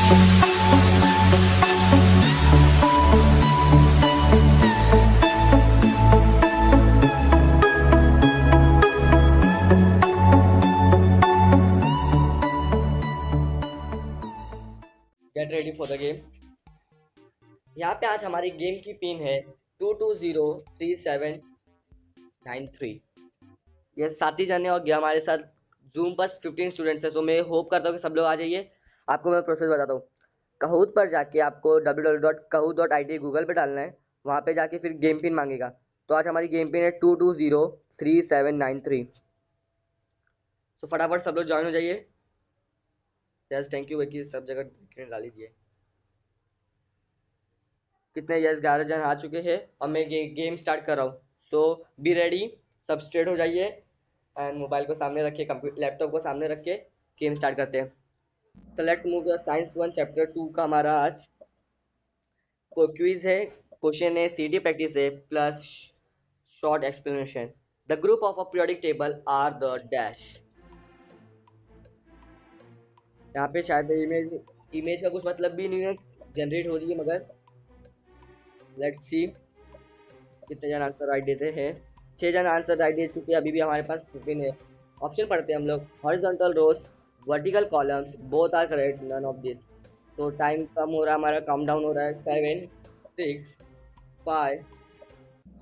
Get ready for the game. यहाँ पे आज हमारी गेम की पिन है 2203793। ये साथी जाने और गया हमारे साथ जूम पर 15 स्टूडेंट्स हैं, तो मैं होप करता हूँ कि सब लोग आ जाइए। आपको मैं प्रोसेस बताता हूँ। कहूत पर जाके आपको www.kahoot.it गूगल पे डालना है। वहाँ पे जाके फिर गेम पिन मांगेगा। तो आज हमारी गेम पिन है 2203793। तो फटाफट सब लोग ज्वाइन हो जाइए। यस थैंक यू वकील, सब जगह डाली दिए। कितने यस 11 जन आ चुके हैं और मैं गेम स्टार्ट कर रहा हूँ। सो बी रेडी, सब स्ट्रेट हो जाइए एंड मोबाइल को सामने रखिए, कंप्यूटर लैपटॉप को सामने रख के गेम स्टार्ट करते हैं। तो let's move to science 1 chapter 2 का हमारा आज को क्विज है। क्वेश्चन है सीडी प्रैक्टिस है plus short explanation. The group of a periodic table are the dash. यहाँ पे शायद इमेज का कुछ मतलब भी नहीं है, जनरेट हो रही है, मगर लेट्स सी कितने जन आंसर राइट देते हैं। 6 जन आंसर राइट दे चुके हैं, अभी भी हमारे पास 15 है। ऑप्शन पढ़ते हैं हम लोग। Horizontal rows, vertical columns, both are correct, none of this. तो टाइम कम हो रहा है, हमारा काउंट डाउन हो रहा है। 7 6 5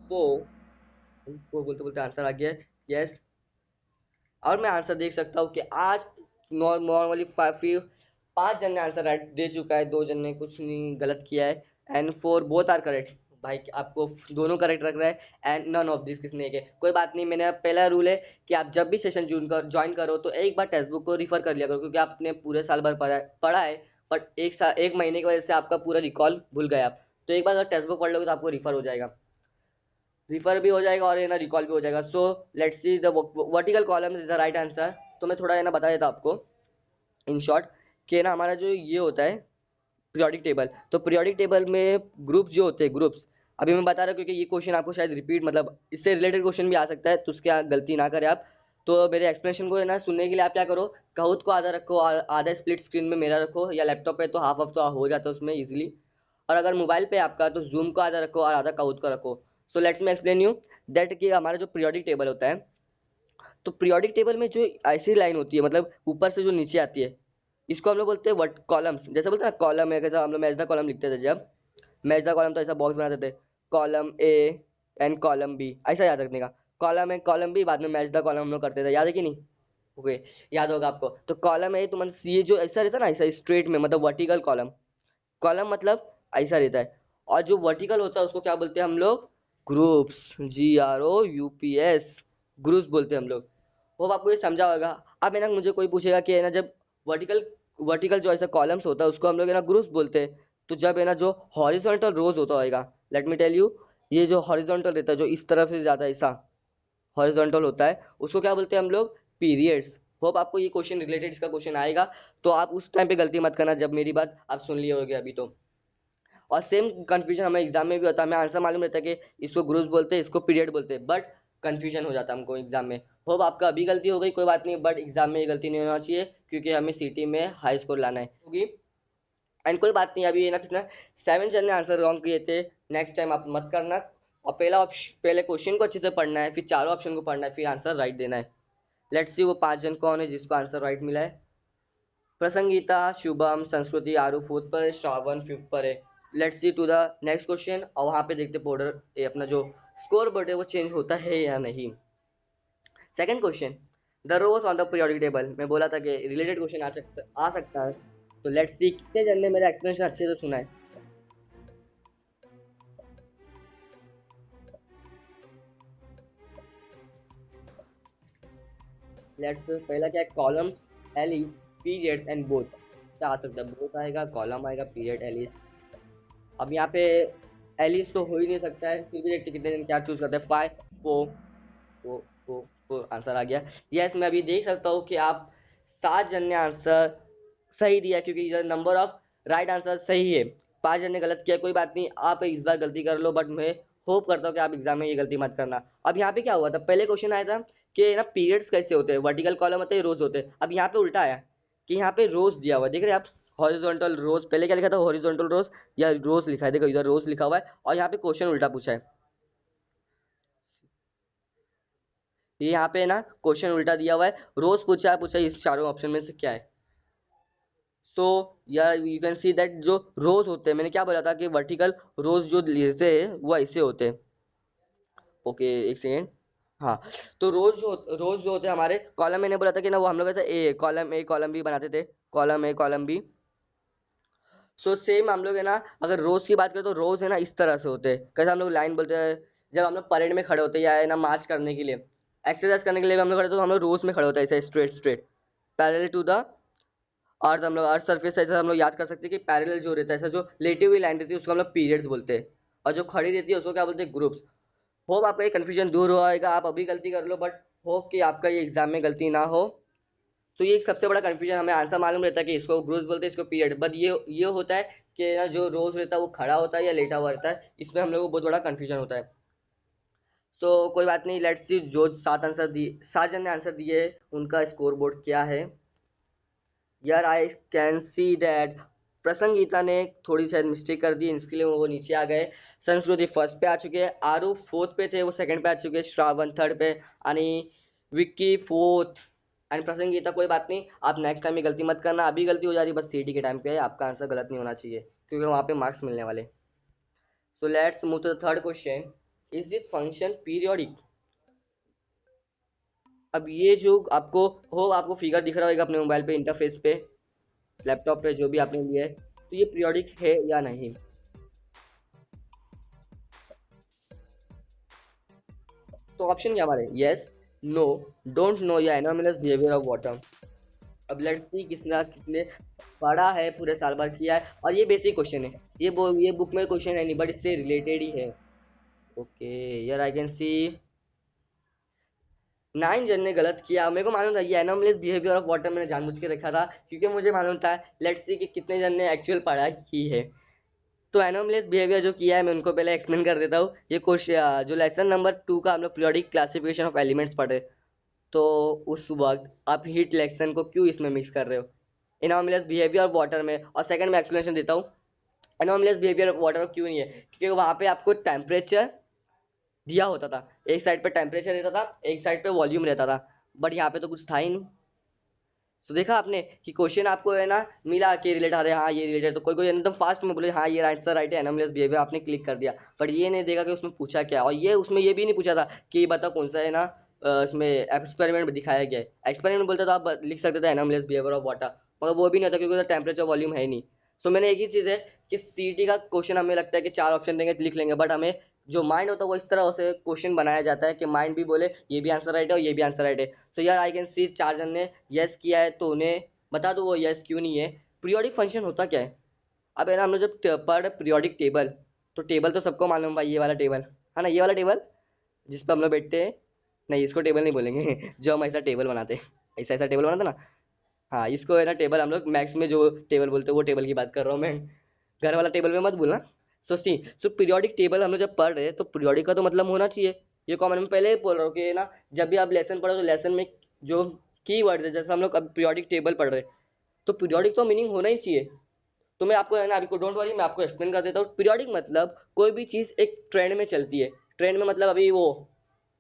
4 बोलते बोलते आंसर आ गया है। यस, और मैं आंसर देख सकता हूँ कि आज नॉर्मली 5 जन ने आंसर राइट दे चुका है, 2 जन ने कुछ नहीं गलत किया है एंड 4 बोथ आर करेक्ट। भाई आपको दोनों करेक्ट रख रहा है एंड नन ऑफ दिस किसने के। कोई बात नहीं, मैंने पहला रूल है कि आप जब भी सेशन ज्वाइन करो तो एक बार टेक्स्ट बुक को रिफर कर लिया करो, क्योंकि आपने पूरे साल भर पढ़ा है बट एक महीने की वजह से आपका पूरा रिकॉल भूल गए आप। तो एक बार अगर टेक्स्ट बुक पढ़ लोगे तो आपको रिफर हो जाएगा, रिफर भी हो जाएगा और ना रिकॉल भी हो जाएगा। So let's see the vertical column is the right answer. तो मैं थोड़ा है ना बता देता आपको इन शॉर्ट कि ना हमारा जो ये होता है पीरियोडिक टेबल, तो पीरियोडिक टेबल में ग्रुप जो होते हैं, ग्रुप्स अभी मैं बता रहा हूँ क्योंकि ये क्वेश्चन आपको शायद रिपीट मतलब इससे रिलेटेड क्वेश्चन भी आ सकता है, तो उसके गलती ना करें आप। तो मेरे एक्सप्लेनेशन को है ना सुनने के लिए आप क्या करो, कहूत को आधा रखो, आधा स्प्लिट स्क्रीन में मेरा रखो, या लैपटॉप पे तो हाफ ऑफ तो हो जाता है उसमें इजीली, और अगर मोबाइल पे आपका तो जूम को आधा रखो और आधा कहूत को रखो। So let's me explain you that कि हमारा जो पीरियोडिक टेबल होता है, तो पीरियोडिक टेबल में जो ऐसी लाइन होती है मतलब ऊपर से जो नीचे आती है, इसको हम लोग बोलते हैं वट कॉलम्स। जैसे बोलते हैं ना कॉलम है, कैसा हम लोग मैच द कॉलम लिखते थे, जब मैच द कॉलम तो ऐसा बॉक्स बनाते थे, column A and column B, ऐसा याद रखने का। कॉलम है कॉलम बी, बाद में मैच द कॉलम हम लोग करते थे, याद है कि नहीं? ओके, याद होगा आपको। तो कॉलम है तो मतलब सी जो ऐसा रहता है ना, ऐसा स्ट्रेट में, मतलब वर्टिकल कॉलम, कॉलम मतलब ऐसा रहता है। और जो वर्टिकल होता है उसको क्या बोलते हैं हम लोग? ग्रुप्स, GROUPS, ग्रुप्स बोलते हैं हम लोग। वो आपको ये समझा होगा। अब है ना मुझे कोई पूछेगा कि है ना जब वर्टिकल वर्टिकल जो ऐसा कॉलम्स होता है उसको हम लोग है ना ग्रुप्स बोलते हैं, तो जब है ना जो हॉरिजॉन्टल रोज होता होगा, लेट मी टेल यू, ये जो हॉरिजॉन्टल रहता है जो इस तरफ से ज़्यादा ऐसा हॉरिजॉन्टल होता है उसको क्या बोलते हैं हम लोग? पीरियड्स। होप आपको ये क्वेश्चन रिलेटेड इसका क्वेश्चन आएगा, तो आप उस टाइम पे गलती मत करना जब मेरी बात आप सुन लिए होगे अभी तो। और सेम कंफ्यूजन हमें एग्जाम में भी होता है, हमें आंसर मालूम रहता है कि इसको ग्रुप्स बोलते हैं, इसको पीरियड बोलते हैं, बट कंफ्यूजन हो जाता है हमको एग्जाम में। होप आपका अभी गलती हो गई, कोई बात नहीं, बट एग्जाम में ये गलती नहीं होना चाहिए क्योंकि हमें सीटी में हाई स्कोर लाना है होगी। एंड कोई बात नहीं, अभी ये ना कितना 7 जन ने आंसर रॉन्ग किए थे, नेक्स्ट टाइम आप मत करना। और पहले क्वेश्चन को अच्छे से पढ़ना है, फिर चारों ऑप्शन को पढ़ना है, फिर आंसर राइट देना है। लेट्स सी वो 5 जन कौन है जिसको आंसर राइट मिला है। प्रसंगीता, शुभम, संस्कृति, आरू 4th पर है, श्रावण 5th पर है। Let's see to the next question, और वहां पे देखते बॉर्डर अपना जो स्कोर बोर्ड है वो चेंज होता है या नहीं। Second question, the rows on the periodic table, मैं बोला था कि रिलेटेड क्वेश्चन आ सकता है। तो लेट्स सी कितने जन ने मेरा एक्सप्लेनेशन अच्छे से सुना है। लेट्स पहला क्या है, कॉलम्स, एलिस, पीरियड्स एंड बोथ। क्या आ सकता है? बोथ आएगा, कॉलम आएगा, पीरियड, एलिस। अब यहाँ पे एलिस तो हो ही नहीं सकता है, फिर भी देखते कितने जन क्या चूज करते हैं। 5 4 4 4 4 आंसर आ गया। यस, मैं अभी देख सकता हूँ कि आप 7 जन ने आंसर सही दिया, क्योंकि नंबर ऑफ राइट आंसर सही है। 5 जन ने गलत किया, कोई बात नहीं, आप इस बार गलती कर लो, बट मैं होप करता हूँ कि आप एग्जाम में ये गलती मत करना। अब यहाँ पे क्या हुआ था, पहले क्वेश्चन आया था कि ना पीरियड्स कैसे होते हैं, वर्टिकल कॉलम होते हैं, रोज होते हैं। अब यहाँ पे उल्टा आया कि यहाँ पे रोज दिया हुआ, देख रहे हैं आप, हॉरिजॉन्टल रोज, पहले क्या लिखा था, हॉरिजॉन्टल रोज या रोज लिखा है, देखो इधर रोज लिखा हुआ है और यहाँ पे क्वेश्चन उल्टा पूछा है, ये यहाँ पे ना क्वेश्चन उल्टा दिया हुआ है, रोज पूछा है इस चारों ऑप्शन में से क्या है। सो यार यू कैन सी दैट जो रोज होते हैं, मैंने क्या बोला था कि वर्टिकल रोज जो लेते हैं वो ऐसे होते हैं। ओके एक सेकेंड, हाँ, तो रोज जो होते हैं हमारे कॉलम, मैंने बोला था कि ना वो हम लोग ऐसे ए कॉलम बी बनाते थे, column A column B. So same हम लोग है ना, अगर रोज की बात करें तो रोज है ना इस तरह से होते हैं, कैसे हम लोग लाइन बोलते हैं जब हम लोग परेड में खड़े होते हैं या है ना मार्च करने के लिए, एक्सरसाइज करने के लिए भी हम लोग खड़े होते हैं, तो हम लोग रोज में खड़े होते हैं ऐसे straight straight parallel to the earth, हम लोग अर्थ सरफेस, ऐसा हम लोग याद कर सकते हैं कि पैरेलल जो रहता है, ऐसा जो लेटी हुई लाइन रहती है उसको हम लोग पीरियड्स बोलते हैं, और जो खड़ी रहती है उसको क्या बोलते हैं, ग्रुप्स। होप आपका ये कन्फ्यूजन दूर हो आएगा, आप अभी गलती कर लो बट होप कि आपका ये एग्जाम में गलती ना हो। तो ये एक सबसे बड़ा कन्फ्यूजन, हमें आंसर मालूम रहता है कि इसको ग्रुप्स बोलते हैं, इसको पीरियड, बट ये होता है कि ना जो रोज रहता है वो खड़ा होता है या लेटा हुआ रहता है, इसमें हम लोग को बहुत बड़ा कन्फ्यूजन होता है। तो कोई बात नहीं, लेट्स सी जो 7 जन ने आंसर दिए उनका स्कोर बोर्ड क्या है। यार आई कैन सी दैट प्रसंगीता ने थोड़ी शायद मिस्टेक कर दी, इसके लिए वो नीचे आ गए। संस्कृति फर्स्ट पे आ चुके हैं, आरू फोर्थ पे थे वो सेकंड पे आ चुके हैं, श्रावण थर्ड पे, यानी विक्की फोर्थ एंड प्रसंगीता। कोई बात नहीं, आप नेक्स्ट टाइम में गलती मत करना, अभी गलती हो जा रही है बस सीटी के टाइम पे है, आपका आंसर गलत नहीं होना चाहिए क्योंकि वहाँ पे मार्क्स मिलने वाले। So let's move to the third question, is this function periodic. अब ये जो आपको फिगर दिख रहा होगा अपने मोबाइल पे, इंटरफेस पे, लैपटॉप पे, जो भी आपने लिया है, तो ये पीरियोडिक है या नहीं। तो ऑप्शन क्या हमारे, यस, नो, डोंट नो या एनोमलस बिहेवियर ऑफ वाटर। अब लेट्स सी किसने कितने पढ़ा है, पूरे साल भर किया है, और ये बेसिक क्वेश्चन है, ये बुक में क्वेश्चन है नहीं बट इससे रिलेटेड ही है। ओके यार आई कैन सी 9 जन ने गलत किया, मेरे को मालूम था ये एनोमलस बिहेवियर ऑफ वाटर मैंने जानबूझ के रखा था क्योंकि मुझे मालूम था। लेट्स सी कि कितने जन ने एक्चुअल पढ़ाई की है। तो एनोमलेस बिहेवियर जो किया है मैं उनको पहले एक्सप्लेन कर देता हूँ। ये क्वेश्चन जो लेसन नंबर 2 का हम लोग पीरियोडिक क्लासिफिकेशन ऑफ एलिमेंट्स पढ़े, तो उस वक्त आप हीट लेक्सन को क्यों इसमें मिक्स कर रहे हो एनोमलेस बिहेवियर ऑफ वाटर में। और सेकंड में एक्सप्लेनेशन देता हूँ एनोमलेस बिहेवियर ऑफ वाटर क्यों नहीं है, क्योंकि वहाँ पे आपको टेम्परेचर दिया होता था, एक साइड पे टेम्परेचर रहता था, एक साइड पे वॉल्यूम रहता था, बट यहाँ पे तो कुछ था ही नहीं। तो देखा आपने कि क्वेश्चन आपको है ना मिला के रिलेट आ रहे हैं, हाँ ये रिलेटेड, तो कोई एकदम फास्ट में बोले हाँ ये आंसर राइट है एनोमलस बिहेवियर, आपने क्लिक कर दिया, बट ये नहीं देखा कि उसमें पूछा क्या, और ये उसमें ये भी नहीं पूछा था कि बता कौन सा है ना इसमें एक्सपेरिमेंट दिखाया गया है। एक्सपेरिमेंट बोलते तो आप लिख सकते थे एनोमलस बिहेवियर ऑफ वाटर, मगर वो भी नहीं होता क्योंकि टेम्परेचर वॉल्यूम है ही नहीं। सो मैंने एक ही चीज़ है कि सीटी का क्वेश्चन हमें लगता है कि 4 ऑप्शन देंगे लिख लेंगे, बट हमें जो माइंड होता है वो इस तरह से क्वेश्चन बनाया जाता है कि माइंड भी बोले ये भी आंसर राइट है और ये भी आंसर राइट है। तो यार आई कैन सी 4 जन ने यस किया है, तो उन्हें बता दो वो यस क्यों नहीं है। पीरियोडिक फंक्शन होता क्या है। अब है ना हम लोग जब पढ़ पीरियोडिक टेबल, तो टेबल तो सबको मालूम भाई, ये वाला टेबल है ना, ये वाला टेबल जिस पर हम लोग बैठते हैं, नहीं इसको टेबल नहीं बोलेंगे जो हम ऐसा टेबल बनाते हैं, ऐसा ऐसा टेबल बनाते ना, हाँ इसको है ना टेबल, हम लोग मैथ्स में जो टेबल बोलते हैं वो टेबल की बात कर रहा हूँ मैं, घर वाला टेबल में मत भूलना। सो पीरियोडिक टेबल हम लोग जब पढ़ रहे हैं तो पीरियोडिक का तो मतलब होना चाहिए, ये कॉमन में पहले ही बोल रहा हूँ कि ना जब भी आप लेसन पढ़ो तो लेसन में जो की वर्ड है, जैसे हम लोग अब पीरियोडिक टेबल पढ़ रहे हैं तो पीरियोडिक तो मीनिंग होना ही चाहिए। तो मैं आपको है ना अभी डोंट वरी मैं आपको एक्सप्लेन कर देता हूँ। पीरियोडिक मतलब कोई भी चीज़ एक ट्रेंड में चलती है, ट्रेंड में मतलब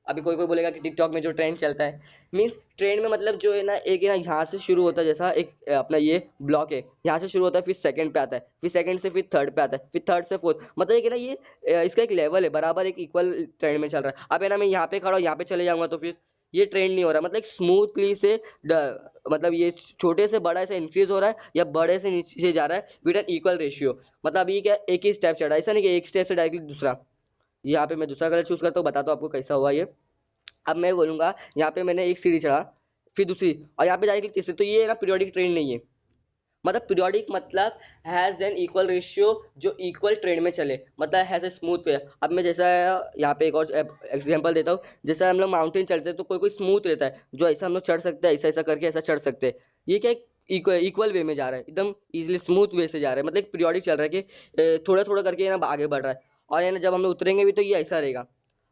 अभी कोई कोई बोलेगा कि टिकटॉक में जो ट्रेंड चलता है, मीन्स ट्रेंड में मतलब जो है ना एक है ना यहाँ से शुरू होता है, जैसा एक अपना ये ब्लॉक है, यहाँ से शुरू होता है फिर सेकंड पे आता है, फिर सेकंड से फिर थर्ड पे आता है, फिर थर्ड से फोर्थ, मतलब ये ना ये इसका एक लेवल है, बराबर एक इक्वल ट्रेंड में चल रहा है। अब है ना मैं यहाँ पे खड़ा हूँ यहाँ पे चले जाऊंगा तो फिर ये ट्रेंड नहीं हो रहा, मतलब एक स्मूथली से मतलब ये छोटे से बड़ा ऐसे इंक्रीज हो रहा है या बड़े से नीचे जा रहा है विद एन इक्वल रेशियो। मतलब अभी क्या एक ही स्टेप चढ़ रहा है, ऐसा नहीं कि एक स्टेप से डायरेक्टली दूसरा। यहाँ पे मैं दूसरा कलर चूज करता हूँ, बताता हूँ आपको कैसा हुआ ये। अब मैं बोलूंगा यहाँ पे मैंने एक सीढ़ी चढ़ा, फिर दूसरी, और यहाँ पे डायरेक्टली तीसरी, तो ये ना पीरियोडिक ट्रेंड नहीं है। मतलब पीरियोडिक मतलब हैज एन इक्वल रेशियो, जो इक्वल ट्रेंड में चले, मतलब हैज ए स्मूथ पे। अब मैं जैसा यहाँ पे एक और एग्जांपल देता हूँ, जैसा हम लोग माउंटेन चढ़ते हैं तो कोई कोई स्मूथ रहता है, जो ऐसा हम लोग चढ़ सकते हैं, ऐसा ऐसा करके ऐसा चढ़ सकते हैं, ये क्या इक्वल वे में जा रहा है, एकदम इजीली स्मूथ वे से जा रहा है, मतलब पीरियोडिक चल रहा है कि थोड़ा थोड़ा करके ना आगे बढ़ रहा है। और ये ना जब हम लोग उतरेंगे भी तो ये ऐसा रहेगा।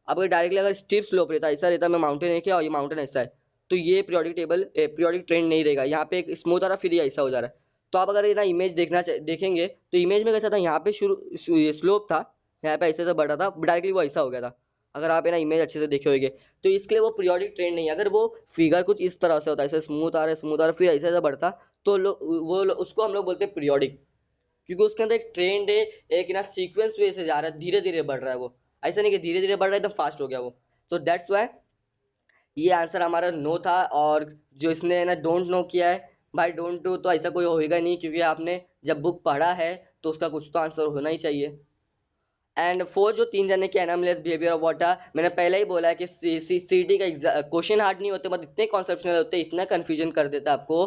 अब अगर डायरेक्टली अगर स्टीप स्लोप रहता है, ऐसा रहता है, मैं माउंटेन है क्या और ये माउंटेन ऐसा है, तो ये पीरियोडिक ट्रेंड नहीं रहेगा, यहाँ पे एक स्मूथ आ रहा फिर ये ऐसा हो जा रहा है, तो आप अगर ये ना इमेज देखेंगे तो इमेज में कैसा था, यहाँ पे शुरू स्लोप था, यहाँ पे ऐसे से बढ़ा था, डायरेक्टली वो ऐसा हो गया था। अगर आप है ना इमेज अच्छे से देखे होंगे तो इसके लिए वो पीरियोडिक ट्रेंड नहीं है। अगर वो फिगर कुछ इस तरह से होता है, ऐसे स्मूथ आ रहा है फिर ऐसे ऐसे बढ़ता, तो उसको हम लोग बोलते हैं पीरियोडिक, क्योंकि उसके अंदर एक ट्रेंड है, एक ना सीक्वेंस वे से जा रहा है, धीरे धीरे बढ़ रहा है वो, ऐसा नहीं कि धीरे धीरे बढ़ रहा है एकदम फास्ट हो गया वो। तो दैट्स वाई ये आंसर हमारा नो था। और जो इसने ना डोंट नो किया है, भाई डोंट नो तो ऐसा कोई होएगा नहीं, क्योंकि आपने जब बुक पढ़ा है तो उसका कुछ तो आंसर होना ही चाहिए। एंड फोर, जो तीन जने के एनामलेस बिहेवियर ऑफ वाटर, मैंने पहले ही बोला है कि सीटी का क्वेश्चन हार्ड नहीं होते, बट इतने कॉन्सेप्शनल होते, इतना कंफ्यूजन कर देता है आपको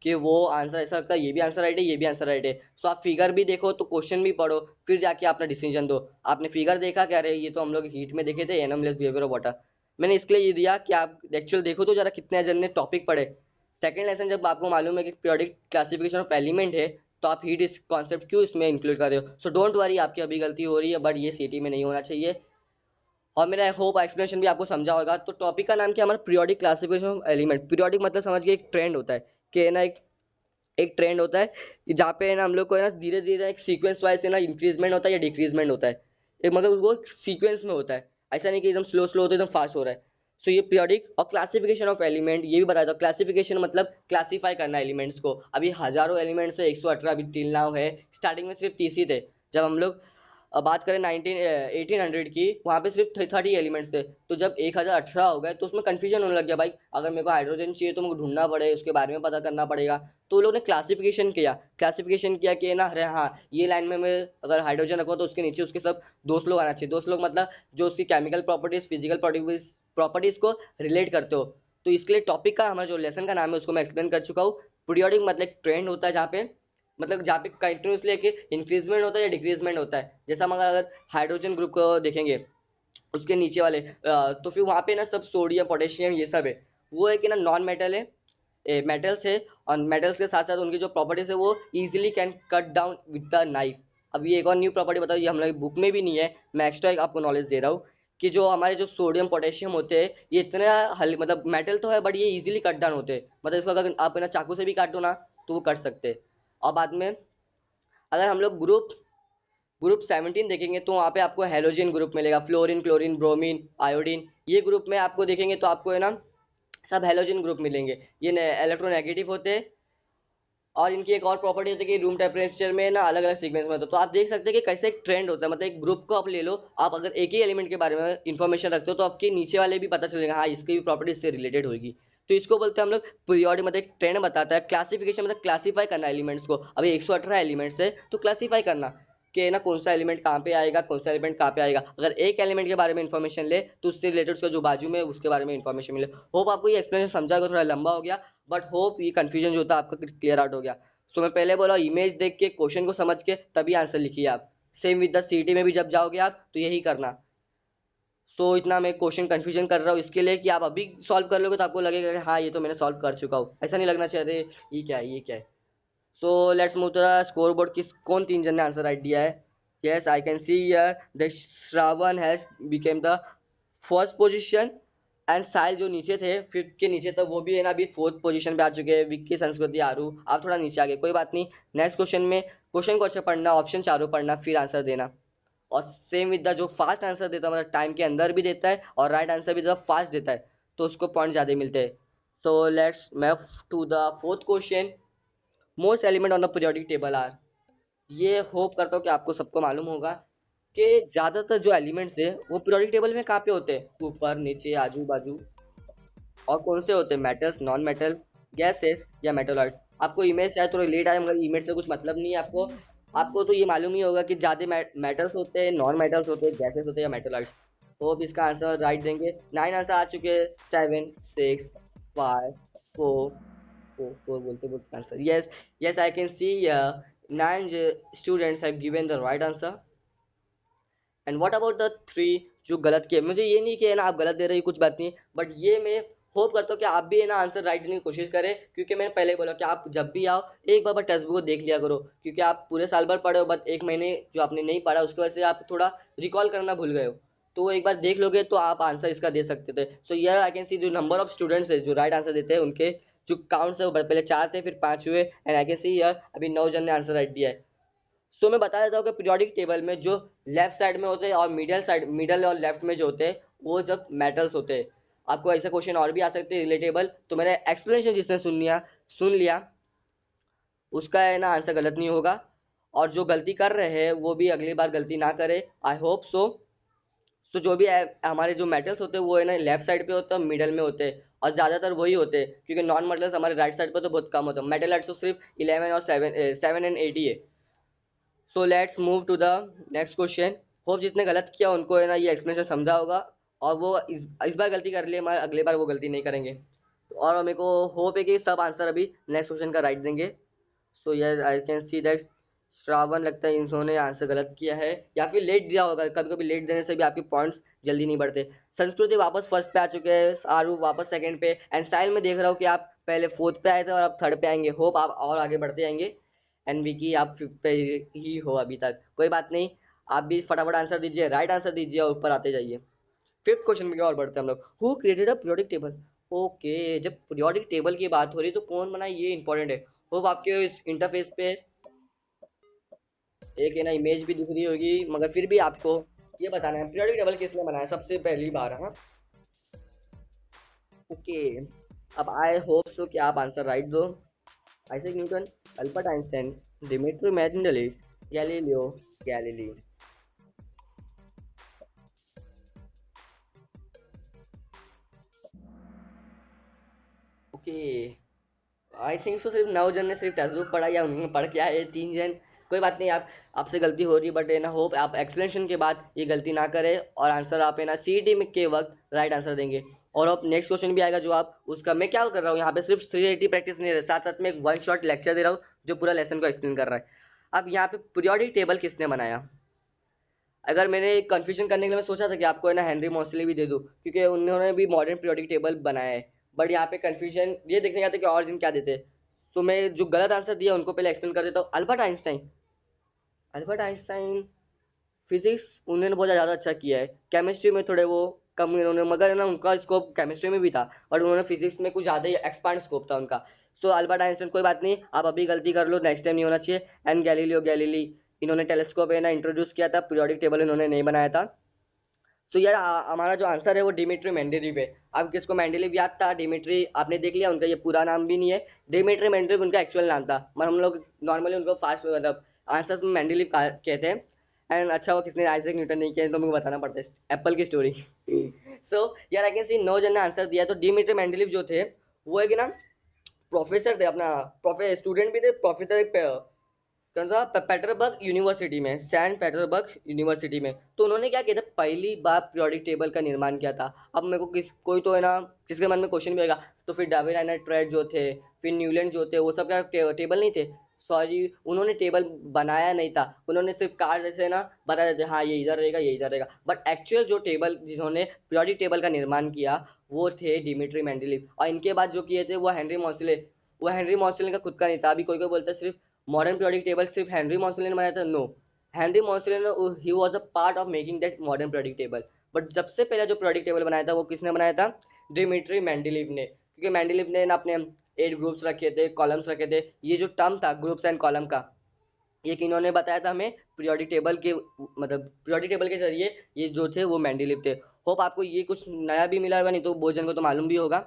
कि वो आंसर ऐसा लगता है ये भी आंसर राइट है, ये भी आंसर राइट है। तो आप फिगर भी देखो तो क्वेश्चन भी पढ़ो, फिर जाके अपना डिसीजन दो। आपने फिगर देखा, क्या रहे ये तो हम लोग हीट में देखे थे एनामलेस बिहेवियर ऑफ वाटर, मैंने इसके लिए ये दिया कि आप एक्चुअल देखो तो जरा कितने जन ने टॉपिक पढ़े। सेकंड लेसन जब आपको मालूम है कि पीरियोडिक क्लासिफिकेशन ऑफ एलिमेंट है, तो आप हीट इस कॉन्सेप्ट क्यों इसमें इंक्लूड कर रहे हो। सो डोंट वरी, आपकी अभी गलती हो रही है, बट ये सीटी में नहीं होना चाहिए। और मेरा होप एक्सप्लेनेशन भी आपको समझा होगा। तो टॉपिक का नाम क्या, हमारा periodic classification of element. Periodic मतलब समझ के एक ट्रेंड होता है कि ना एक ट्रेंड होता है कि जहाँ पे ना हम लोग को है ना धीरे धीरे एक सीक्वेंस वाइज है ना इंक्रीजमेंट होता है या डिक्रीजमेंट होता है, एक मतलब वो सीक्वेंस में होता है, ऐसा नहीं कि एकदम स्लो स्लो होता है एकदम फास्ट हो रहा है। सो ये पीरियोडिक और क्लासिफिकेशन ऑफ एलिमेंट ये भी बताया था। क्लासिफिकेशन मतलब क्लासीफाई करना एलिमेंट्स को। अभी हजारों एलिमेंट्स है, 118 अभी टिल नाउ है, स्टार्टिंग में सिर्फ 30 ही थे। जब हम लोग बात करें 1800 की, वहाँ पे सिर्फ 30 एलिमेंट्स थे। तो जब 1018 हो गए तो उसमें कंफ्यूजन होने लग गया, भाई अगर मेरे को हाइड्रोजन चाहिए तो मुझे ढूंढना पड़े, उसके बारे में पता करना पड़ेगा। तो लोगों ने क्लासिफिकेशन किया कि ना, अरे हाँ ये लाइन में मैं अगर हाइड्रोजन रखूँ तो उसके नीचे उसके सब दोस्त लोग आना चाहिए। दोस्त लोग मतलब जो उसकी केमिकल प्रॉपर्टीज, फिजिकल प्रॉपर्टीज को रिलेट करते हो। तो इसके लिए टॉपिक का हमारा जो लेसन का नाम है उसको मैं एक्सप्लेन कर चुका हूँ। पीरियोडिक मतलब एक ट्रेंड होता है जहाँ पे मतलब जहाँ पे कंटिन्यूसली एक इंक्रीजमेंट होता है या डिक्रीजमेंट होता है। जैसा हम अगर हाइड्रोजन ग्रुप को देखेंगे, उसके नीचे वाले तो फिर वहाँ पे ना सब सोडियम पोटेशियम ये सब है, वो है कि ना नॉन मेटल है, मेटल्स है। और मेटल्स के साथ साथ उनकी जो प्रॉपर्टीज है वो easily can cut down with the knife. अब ये एक और न्यू प्रॉपर्टी बताओ, ये हम लोग बुक में भी नहीं है, मैं एक्स्ट्रा एक आपको नॉलेज दे रहा हूँ कि जो हमारे जो सोडियम पोटेशियम होते हैं ये इतने मतलब मेटल तो है बट ये इजीली कट डाउन होते हैं। मतलब इसको अगर आप ना चाकू से भी काटो ना तो वो कट सकते हैं। और बाद में अगर हम लोग ग्रुप 17 देखेंगे तो वहाँ पे आपको हेलोजन ग्रुप मिलेगा, फ्लोरीन, क्लोरीन, ब्रोमीन, आयोडीन। ये ग्रुप में आपको देखेंगे तो आपको है ना सब हेलोजन ग्रुप मिलेंगे। ये इलेक्ट्रोनेगेटिव होते हैं। और इनकी एक और प्रॉपर्टी होती है कि रूम टेम्परेचर में ना अलग अलग सीक्वेंस में होता है। तो आप देख सकते हैं कि कैसे एक ट्रेंड होता है, मतलब एक ग्रुप को आप ले लो, आप अगर एक ही एलिमेंट के बारे में इंफॉर्मेशन रखते हो तो आपके नीचे वाले भी पता चलेगा, हाँ इसकी भी प्रॉपर्टी इससे रिलेटेड होगी। तो इसको बोलते हैं हम लोग पीरियोडिक, मतलब एक ट्रेंड बताता है। क्लासिफिकेशन मतलब क्लासीफाई करना एलिमेंट्स को। अभी 118 एलिमेंट्स है तो क्लासीफाई करना कि ना कौन सा एलिमेंट कहाँ पे आएगा, कौन सा एलिमेंट कहाँ पे आएगा। अगर एक एलिमेंट के बारे में इन्फॉर्मेशन ले तो उससे रिलेटेड उसका जो बाजू में उसके बारे में इन्फॉर्मेशन मिले। होप आपको ये एक्सप्लेनेशन समझा होगा, थोड़ा लंबा हो गया बट होप ये कंफ्यूजन जो था आपका क्लियर आउट हो गया। सो मैं पहले बोला इमेज देख के क्वेश्चन को समझ के तभी आंसर लिखिए आप। सेम विद द सीटी में भी जब जाओगे आप तो यही करना। सो इतना मैं क्वेश्चन कंफ्यूजन कर रहा हूँ इसके लिए कि आप अभी सॉल्व कर लोगे तो आपको लगेगा कि हाँ ये तो मैंने सॉल्व कर चुका हूँ, ऐसा नहीं लगना चाहिए अरे ये क्या है ये क्या है। So let's move to the score board. किस कौन तीन जन ने आंसर राइट दिया है। Yes I can see here the Shravan has became the first position and Sahil जो नीचे थे फिफ्थ के नीचे, तो वो भी है ना अभी फोर्थ पोजीशन पे आ चुके हैं। विक्की, संस्कृति, आरू आप थोड़ा नीचे आ गए, कोई बात नहीं। नेक्स्ट क्वेश्चन में क्वेश्चन को अच्छा पढ़ना, ऑप्शन चारों पढ़ना, फिर आंसर देना। और सेम विद द जो फास्ट आंसर देता है, मतलब टाइम के अंदर भी देता है और राइट आंसर भी फास्ट देता है, तो उसको पॉइंट ज़्यादा मिलते हैं। So let's move to the fourth question. Most element on the periodic table are. ये होप करता हूँ कि आपको सबको मालूम होगा कि ज़्यादातर जो एलिमेंट्स है वो पीरियोडिक टेबल में कहाँ पे होते हैं, ऊपर नीचे आजू बाजू। और कौन से होते हैं, मेटल्स, नॉन मेटल, गैसेस या मेटलॉइड। आपको इमेज शायद थोड़ा लेट आया मगर इमेज से कुछ मतलब नहीं है आपको। आपको तो ये मालूम ही होगा कि ज़्यादा मेटल्स होते हैं, नॉन मेटल्स होते हैं, गैसेस होते हैं या मेटलॉइड्स। तो अब इसका आंसर राइट देंगे। 9 आंसर आ चुके हैं, 7 6 5 4 4 बोलते बोलते answer. Yes yes I can C 9 students have given the right answer. And what about the 3 जो गलत किए। मुझे ये नहीं कि है ना आप गलत दे रहे हो कुछ बात नहीं, बट ये मैं होप करता हूँ कि आप भी है ना आंसर राइट देने की कोशिश करें। क्योंकि मैंने पहले बोला कि आप जब भी आओ एक बार टेक्स्ट बुक को देख लिया करो, क्योंकि आप पूरे साल भर पढ़े हो बट एक महीने जो आपने नहीं पढ़ा उसकी वजह से आप थोड़ा रिकॉल करना भूल गए हो। तो एक बार देख लोगे तो आप आंसर इसका दे सकते थे। सो हियर आई कैन सी जो नंबर ऑफ स्टूडेंट्स है जो राइट आंसर देते हैं उनके जो काउंट्स है वो पहले 4 थे फिर 5 हुए, and I can see here अभी 9 जन ने आंसर राइट दिया है। सो मैं बता देता हूँ कि पीरियोडिक टेबल में जो लेफ्ट साइड में होते हैं और मिडल और लेफ्ट में जो होते हैं वो सब मेटल्स होते हैं। आपको ऐसा क्वेश्चन और भी आ सकते हैं रिलेटेबल, तो मेरा एक्सप्लेनेशन जिसने सुन लिया उसका है ना आंसर गलत नहीं होगा, और जो गलती कर रहे हैं वो भी अगली बार गलती ना करे, आई होप सो। तो जो भी हमारे जो मेटल्स होते हैं वो है ना लेफ्ट साइड पे होते हैं, मिडल में होते हैं, और ज़्यादातर वही होते हैं क्योंकि नॉन मेटल्स हमारे राइट साइड पे तो बहुत कम होते हैं। मेटल तो सिर्फ 11 और 7 एंड 8 ही है। So let's move to the next question. Hope जिसने गलत किया उनको है ना ये एक्सप्लेनेशन समझा होगा, और वो इस बार गलती कर लिए मगर अगले बार वो गलती नहीं करेंगे। और मेरे को होप है कि सब आंसर अभी नेक्स्ट क्वेश्चन का राइट देंगे। सो यार I can see that Shravan लगता है इन्होंने आंसर गलत किया है या फिर लेट दिया होगा, कभी कभी लेट देने से भी आपके पॉइंट्स जल्दी नहीं बढ़ते। संस्कृति वापस फर्स्ट पे आ चुके हैं, आरू वापस सेकंड पे, एंड साहिल में देख रहा हूँ कि आप पहले फोर्थ पे आए थे और अब थर्ड पे आएंगे। होप आप और आगे बढ़ते जाएंगे। एंड विकी आप फिफ्थ पे ही हो अभी तक, कोई बात नहीं, आप भी फटाफट आंसर दीजिए, राइट आंसर दीजिए और ऊपर आते जाइए। फिफ्थ क्वेश्चन में और बढ़ते हैं हम लोग। Who created a periodic table? Okay, जब पीरियोडिक टेबल की बात हो रही है तो कौन बनाए ये इंपॉर्टेंट है। होप आपके इस इंटरफेस पे एक है ना इमेज भी दिख रही होगी, मगर फिर भी आपको ये बताना है पीरियोडिक टेबल किसने बनाया सबसे पहली बार। हाँ ओके, अब आई होप सो कि आप आंसर राइट दो। Isaac Newton, Albert Einstein, Dmitri Mendeleev, Galileo Galilei. Okay, I think so सिर्फ 9 जन ने सिर्फ टेक्स्ट बुक पढ़ा या उन्होंने पढ़ के आए 3 जन। कोई बात नहीं, आप आपसे गलती हो रही है, बट है ना होप आप एक्सप्लेनेशन के बाद ये गलती ना करें और आंसर आप है ना सीईटी में के वक्त राइट आंसर देंगे। और अब नेक्स्ट क्वेश्चन भी आएगा जो आप उसका मैं क्या कर रहा हूँ यहाँ पे सिर्फ सीईटी प्रैक्टिस नहीं रहा, साथ साथ में एक वन शॉट लेक्चर दे रहा हूँ जो पूरा लेसन को एक्सप्लेन कर रहा है। अब यहाँ पे पीरियोडिक टेबल किसने बनाया? अगर मैंने कंफ्यूजन करने के लिए मैं सोचा था कि आपको है ना हेनरी मोसले भी दे दूं क्योंकि उन्होंने भी मॉडर्न पीरियोडिक टेबल बनाया है, बट यहाँ पे कंफ्यूजन ये देखने जाते कि और जिन क्या देते। तो मैं जो गलत आंसर दिया उनको पहले एक्सप्लेन कर देता हूँ। अल्बर्ट आइंस्टाइन फिजिक्स उन्होंने बहुत ज़्यादा अच्छा किया है, केमिस्ट्री में थोड़े वो कम उन्होंने, मगर है ना उनका स्कोप केमिस्ट्री में भी था, बट उन्होंने फिजिक्स में कुछ ज़्यादा ही एक्सपांड स्कोप था उनका। सो अल्बर्ट आइंस्टाइन कोई बात नहीं, आप अभी गलती कर लो, नेक्स्ट टाइम नहीं होना चाहिए। एंड गैलीलियो गैलीली, इन्होंने टेलीस्कोप है ना इंट्रोड्यूस किया था, पीरियोडिक टेबल इन्होंने नहीं बनाया था। सो यार हमारा जो आंसर है वो डिमिट्री मेंडेलीव है। अब किसको मेंडेलीव याद था, डिमिट्री आपने देख लिया, उनका ये पूरा नाम भी नहीं है, डिमिट्री मेंडेलीव उनका एक्चुअल नाम था, मगर हम लोग नॉर्मली उनको फास्ट मतलब आंसर्स में मेंडेलीव कहते हैं। एंड अच्छा वो किसने आइजैक न्यूटन नहीं किया तो मुझे बताना पड़ता है एप्पल की स्टोरी। सो यार आई कैन सी 9 जन ने आंसर दिया, तो डिमिट्री मेंडेलीव जो थे वो है कि ना प्रोफेसर थे, अपना प्रोफेसर स्टूडेंट भी थे, प्रोफेसर कौन सा पेटरबर्ग यूनिवर्सिटी में, सैन पेटरबर्ग यूनिवर्सिटी में। तो उन्होंने क्या किया था, पहली बार पीरियोडिक टेबल का निर्माण किया था। अब मेरे को कोई तो है ना किसके मन में क्वेश्चन भी होगा, तो फिर डार्विन एंड ट्रेड जो थे, फिर न्यूलैंड जो थे, वो सब क्या टेबल नहीं थे? सॉरी, उन्होंने टेबल बनाया नहीं था, उन्होंने सिर्फ कार्ड जैसे ना बता देते हाँ ये इधर रहेगा ये इधर रहेगा, बट एक्चुअल जो टेबल जिन्होंने पीरियोडिक टेबल का निर्माण किया वो थे डिमिट्री मेंडेलीव, और इनके बाद जो किए थे वो हेनरी मॉसले। वो हेनरी मॉसले का खुद का नहीं था। अभी कोई कोई बोलता है सिर्फ मॉडर्न पीरियोडिक टेबल सिर्फ हेनरी मॉन्सले ने बनाया था, नो, हेनरी मॉन्सले ने he was a part of making that modern periodic table, but सबसे पहले जो पीरियोडिक टेबल बनाया था वो किसने बनाया था? डिमिट्री मेंडेलीव ने, क्योंकि मेंडेलीव ने ना अपने 8 ग्रुप्स रखे थे, कॉलम्स रखे थे, ये जो टर्म था ग्रुप्स एंड कॉलम का ये इन्होंने बताया था हमें पीरियोडिक टेबल के, मतलब पीरियोडिक टेबल के जरिए ये जो थे वो मेंडेलीव थे। होप आपको ये कुछ नया भी मिला होगा, नहीं तो भोजन को तो मालूम भी होगा।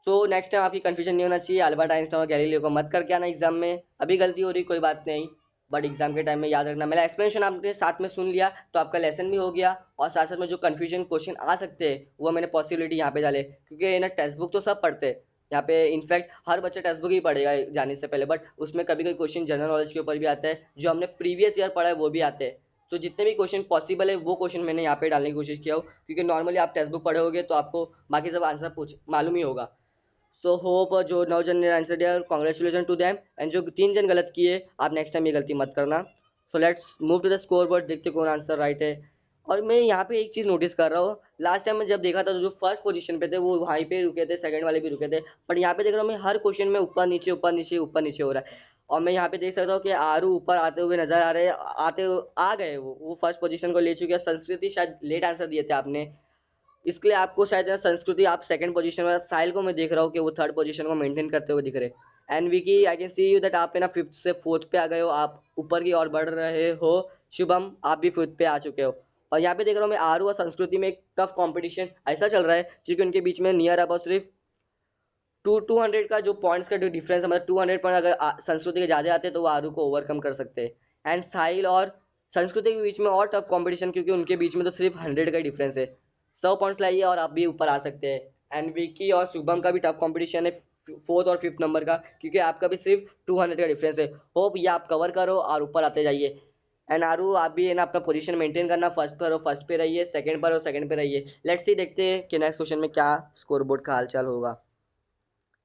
तो नेक्स्ट टाइम आपकी कंफ्यूजन नहीं होना चाहिए, अल्बर्ट आइंस्टाइन और गैलीलियो को मत करके आना एग्जाम में। अभी गलती हो रही कोई बात नहीं, बट एग्जाम के टाइम में याद रखना। मेरा एक्सप्लेनेशन आपने साथ में सुन लिया तो आपका लेसन भी हो गया, और साथ साथ में जो कंफ्यूजन क्वेश्चन आ सकते हैं वो मैंने पॉसिबिलिटी यहाँ पे डाले, क्योंकि ना टेक्स्ट बुक तो सब पढ़ते हैं यहाँ पे, इनफैक्ट हर बच्चा टेक्स्ट बुक ही पढ़ेगा जाने से पहले, बट उसमें कभी कोई क्वेश्चन जनरल नॉलेज के ऊपर भी आता है, जो हमने प्रीवियस ईयर पढ़ा है वो भी आते हैं। तो जितने भी क्वेश्चन पॉसिबल है वो क्वेश्चन मैंने यहाँ पे डालने की कोशिश किया हो, क्योंकि नॉर्मली आप टेक्स्ट बुक पढ़े होगे तो आपको बाकी सब आंसर पूछ मालूम ही होगा। सो होप जो 9 जन ने आंसर दिया कॉन्ग्रेचुलेशन टू देम, एंड जो 3 जन गलत किए आप नेक्स्ट टाइम ये गलती मत करना। So let's move to the score board, देखते कौन आंसर राइट है। और मैं यहाँ पे एक चीज़ नोटिस कर रहा हूँ, लास्ट टाइम मैं जब देखा था तो जो फर्स्ट पोजीशन पे थे वो वहीं पे रुके थे, सेकंड वाले भी रुके थे, बट यहाँ पे देख रहा हूँ मैं हर क्वेश्चन में ऊपर नीचे ऊपर नीचे ऊपर नीचे हो रहा है। और मैं यहाँ पे देख सकता हूँ कि आरू ऊपर आते हुए नजर आ रहे हैं, आ गए वो फर्स्ट पोजीशन को ले चुके हैं। संस्कृति शायद लेट आंसर दिए थे आपने, इसके लिए आपको शायद संस्कृति आप सेकंड पोजीशन में, साहिल को मैं देख रहा हूँ कि वो थर्ड पोजीशन को मेंटेन करते हुए दिख रहे। And Vicky I can C you that आप है ना फिफ्थ से फोर्थ पे आ गए हो, आप ऊपर की ओर बढ़ रहे हो। शुभम आप भी फिफ्थ पे आ चुके हो। और यहाँ पे देख रहा हूँ मैं आरू और संस्कृति में एक टफ कंपटीशन ऐसा चल रहा है क्योंकि उनके बीच में नियर अबाउट सिर्फ 200 का जो पॉइंट्स का जो डिफरेंस है, मतलब 200 पॉइंट अगर संस्कृति के ज़्यादा आते हैं तो वो आरू को ओवरकम कर सकते हैं। एंड साहिल और संस्कृति के बीच में और टफ कंपटीशन क्योंकि उनके बीच में तो सिर्फ 100 का डिफरेंस है। 100 पॉइंट्स लाइए और आप भी ऊपर आ सकते हैं। एंड विकी और शुभम का भी टफ कंपटीशन है फोर्थ और फिफ्थ नंबर का, क्योंकि आपका भी सिर्फ 200 का डिफरेंस है। होप ये आप कवर करो और ऊपर आते जाइए। एंड आरू आप भी है ना अपना पोजीशन मेंटेन करना, फर्स्ट पर हो फर्स्ट पे रहिए, सेकंड पर हो सेकंड पे रहिए। लेट्स सी देखते हैं कि नेक्स्ट क्वेश्चन में क्या स्कोर बोर्ड का हालचाल होगा।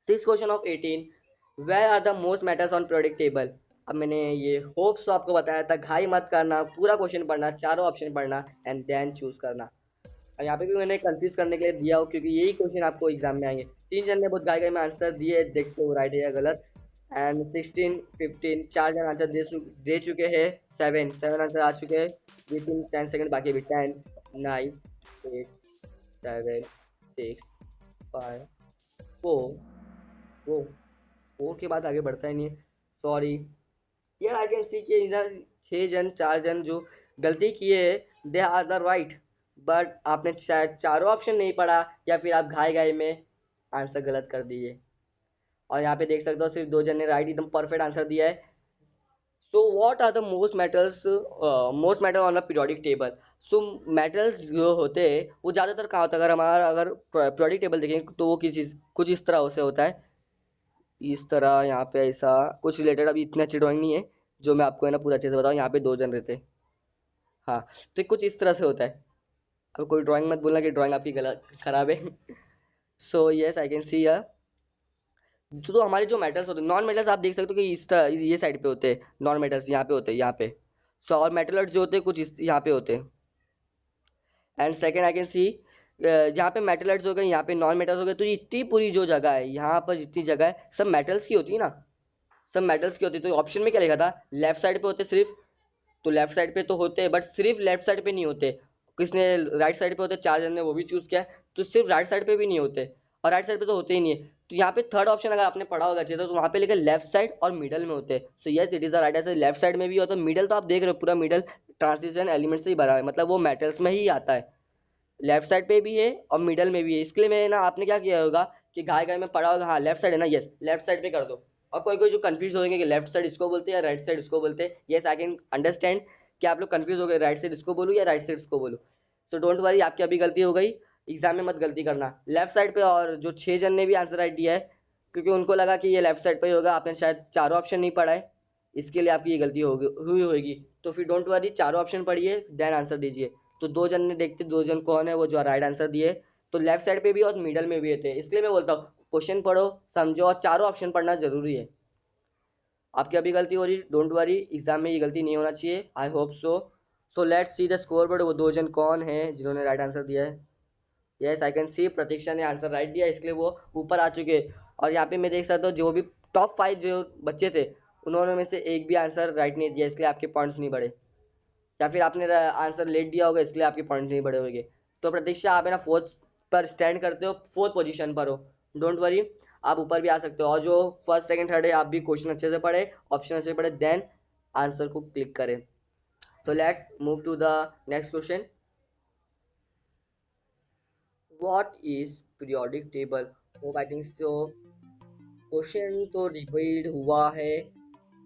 6 question of 18, where are the most matters on periodic table. अब मैंने ये होप्स तो आपको बताया था, घाई मत करना, पूरा क्वेश्चन पढ़ना, चारों ऑप्शन पढ़ना एंड देन चूज करना। और यहाँ पे भी मैंने कंफ्यूज करने के लिए दिया हो क्योंकि यही क्वेश्चन आपको एग्जाम में आएंगे। 3 जन ने बहुत घाई घाई में आंसर दिए, देखते हो राइट है या गलत। एंड 16 15 4 जन आंसर दे चुके हैं। 7 आंसर आ चुके हैं विद इन 10 सेकंड, बाकी अभी 10 9 8 7 6 5 4 वो 4 के बाद आगे बढ़ता ही नहीं है, सॉरी यार। आई कैन सी कि इधर 6 जन 4 जन जो गलती किए they are the right, but आपने शायद चारों ऑप्शन नहीं पढ़ा या फिर आप घाई घाई में आंसर गलत कर दिए। और यहाँ पे देख सकते हो सिर्फ 2 जन ने राइट एकदम परफेक्ट आंसर दिया है। So what are the most metal on the periodic table. So metals जो होते हैं वो ज़्यादातर कहाँ होता है, अगर पीरियोडिक टेबल देखें तो वो कुछ इस तरह से होता है, इस तरह यहाँ पे ऐसा कुछ रिलेटेड। अभी इतनी अच्छी ड्राइंग नहीं है जो मैं आपको है ना पूरा अच्छे से बताऊँ। यहाँ पे 2 जन रहते हैं, हाँ, तो कुछ इस तरह से होता है। अब कोई ड्राइंग मत बोलना कि ड्राइंग आपकी गलत खराब है। सो यस आई कैन सी तो हमारे जो मेटल्स होते हैं, नॉन मेटल्स आप देख सकते हो कि इस तरह ये साइड पे होते हैं, नॉन मेटल्स यहाँ पे होते हैं, यहाँ पे। सो और मेटलर्स जो होते हैं कुछ यहाँ पे होते हैं। एंड सेकेंड आई कैन सी यहाँ पे मेटलर्स हो गए, यहाँ पे नॉन मेटल्स हो गए, तो ये इतनी पूरी जो जगह है यहाँ पर जितनी जगह है सब मेटल्स की होती है ना, सब मेटल्स की होती है। तो ऑप्शन में क्या लिखा था, लेफ्ट साइड पे होते सिर्फ, तो लेफ्ट साइड पे तो होते हैं बट सिर्फ लेफ्ट साइड पे नहीं होते। किसने राइट साइड पे होते, 4 जन ने वो भी चूज किया, तो सिर्फ राइट साइड पे भी नहीं होते और राइट साइड पे तो होते ही नहीं है। तो यहाँ पे थर्ड ऑप्शन अगर आपने पढ़ा होगा अच्छे से तो वहाँ पे लिखा लेफ्ट साइड और मिडल में होते हैं। So yes it is the right answer, left side में भी होता है, मिडल तो आप देख रहे हो पूरा मिडल ट्रांजिशन एलिमेंट से ही भरा है, मतलब वो मेटल्स में ही आता है। लेफ्ट साइड पे भी है और मिडल में भी है। इसके लिए मैं ना आपने क्या किया होगा कि घाय घाय में पढ़ा होगा, हाँ लेफ्ट साइड है ना, यस लेफ्ट साइड पे कर दो। और कोई कोई जो कंफ्यूज होंगे कि लेफ्ट साइड इसको बोलते हैं या राइट साइड इसको बोलते हैं, यस आई कैन अंडरस्टैंड कि आप लोग कंफ्यूज हो गए राइट साइड इसको बोलूँ या राइट साइड इसको बोलूँ। सो डोंट वरी, आपकी अभी गलती हो गई, एग्जाम में मत गलती करना। लेफ्ट साइड पे और जो 6 जन ने भी आंसर राइट दिया है क्योंकि उनको लगा कि ये लेफ्ट साइड पे ही होगा, आपने शायद चारों ऑप्शन नहीं पढ़ा है, इसके लिए आपकी ये गलती हुई होगी। तो फिर डोंट वरी, चारों ऑप्शन पढ़िए देन आंसर दीजिए। तो 2 जन ने, देखते 2 जन कौन है वो जो राइट आंसर दिए, तो लेफ्ट साइड पे भी और मिडल में भी थे। इसलिए मैं बोलता हूँ क्वेश्चन पढ़ो समझो और चारों ऑप्शन पढ़ना जरूरी है। आपकी अभी गलती हो रही, डोंट वरी, एग्जाम में ये गलती नहीं होना चाहिए, I hope so. So let's see the score board, वो 2 जन कौन है जिन्होंने राइट आंसर दिया है। यस आई कैन सी प्रतीक्षा ने आंसर राइट दिया, इसलिए वो ऊपर आ चुके हैं। और यहाँ पे मैं देख सकता हूँ जो भी टॉप 5 जो बच्चे थे उन्होंने में से एक भी आंसर राइट नहीं दिया, इसलिए आपके पॉइंट्स नहीं बढ़े, या फिर आपने आंसर लेट दिया होगा इसलिए आपके पॉइंट नहीं बढ़े होंगे। तो प्रतीक्षा आप है ना फोर्थ पर स्टैंड करते हो, फोर्थ पोजीशन पर हो, डोंट वरी, आप ऊपर भी आ सकते हो। और जो फर्स्ट सेकंड थर्ड है आप भी क्वेश्चन अच्छे से पढ़े, ऑप्शन अच्छे से पढ़े, देन आंसर को क्लिक करें। तो let's move to the next question, what is periodic table. Hope I think so question तो रिपीट हुआ है,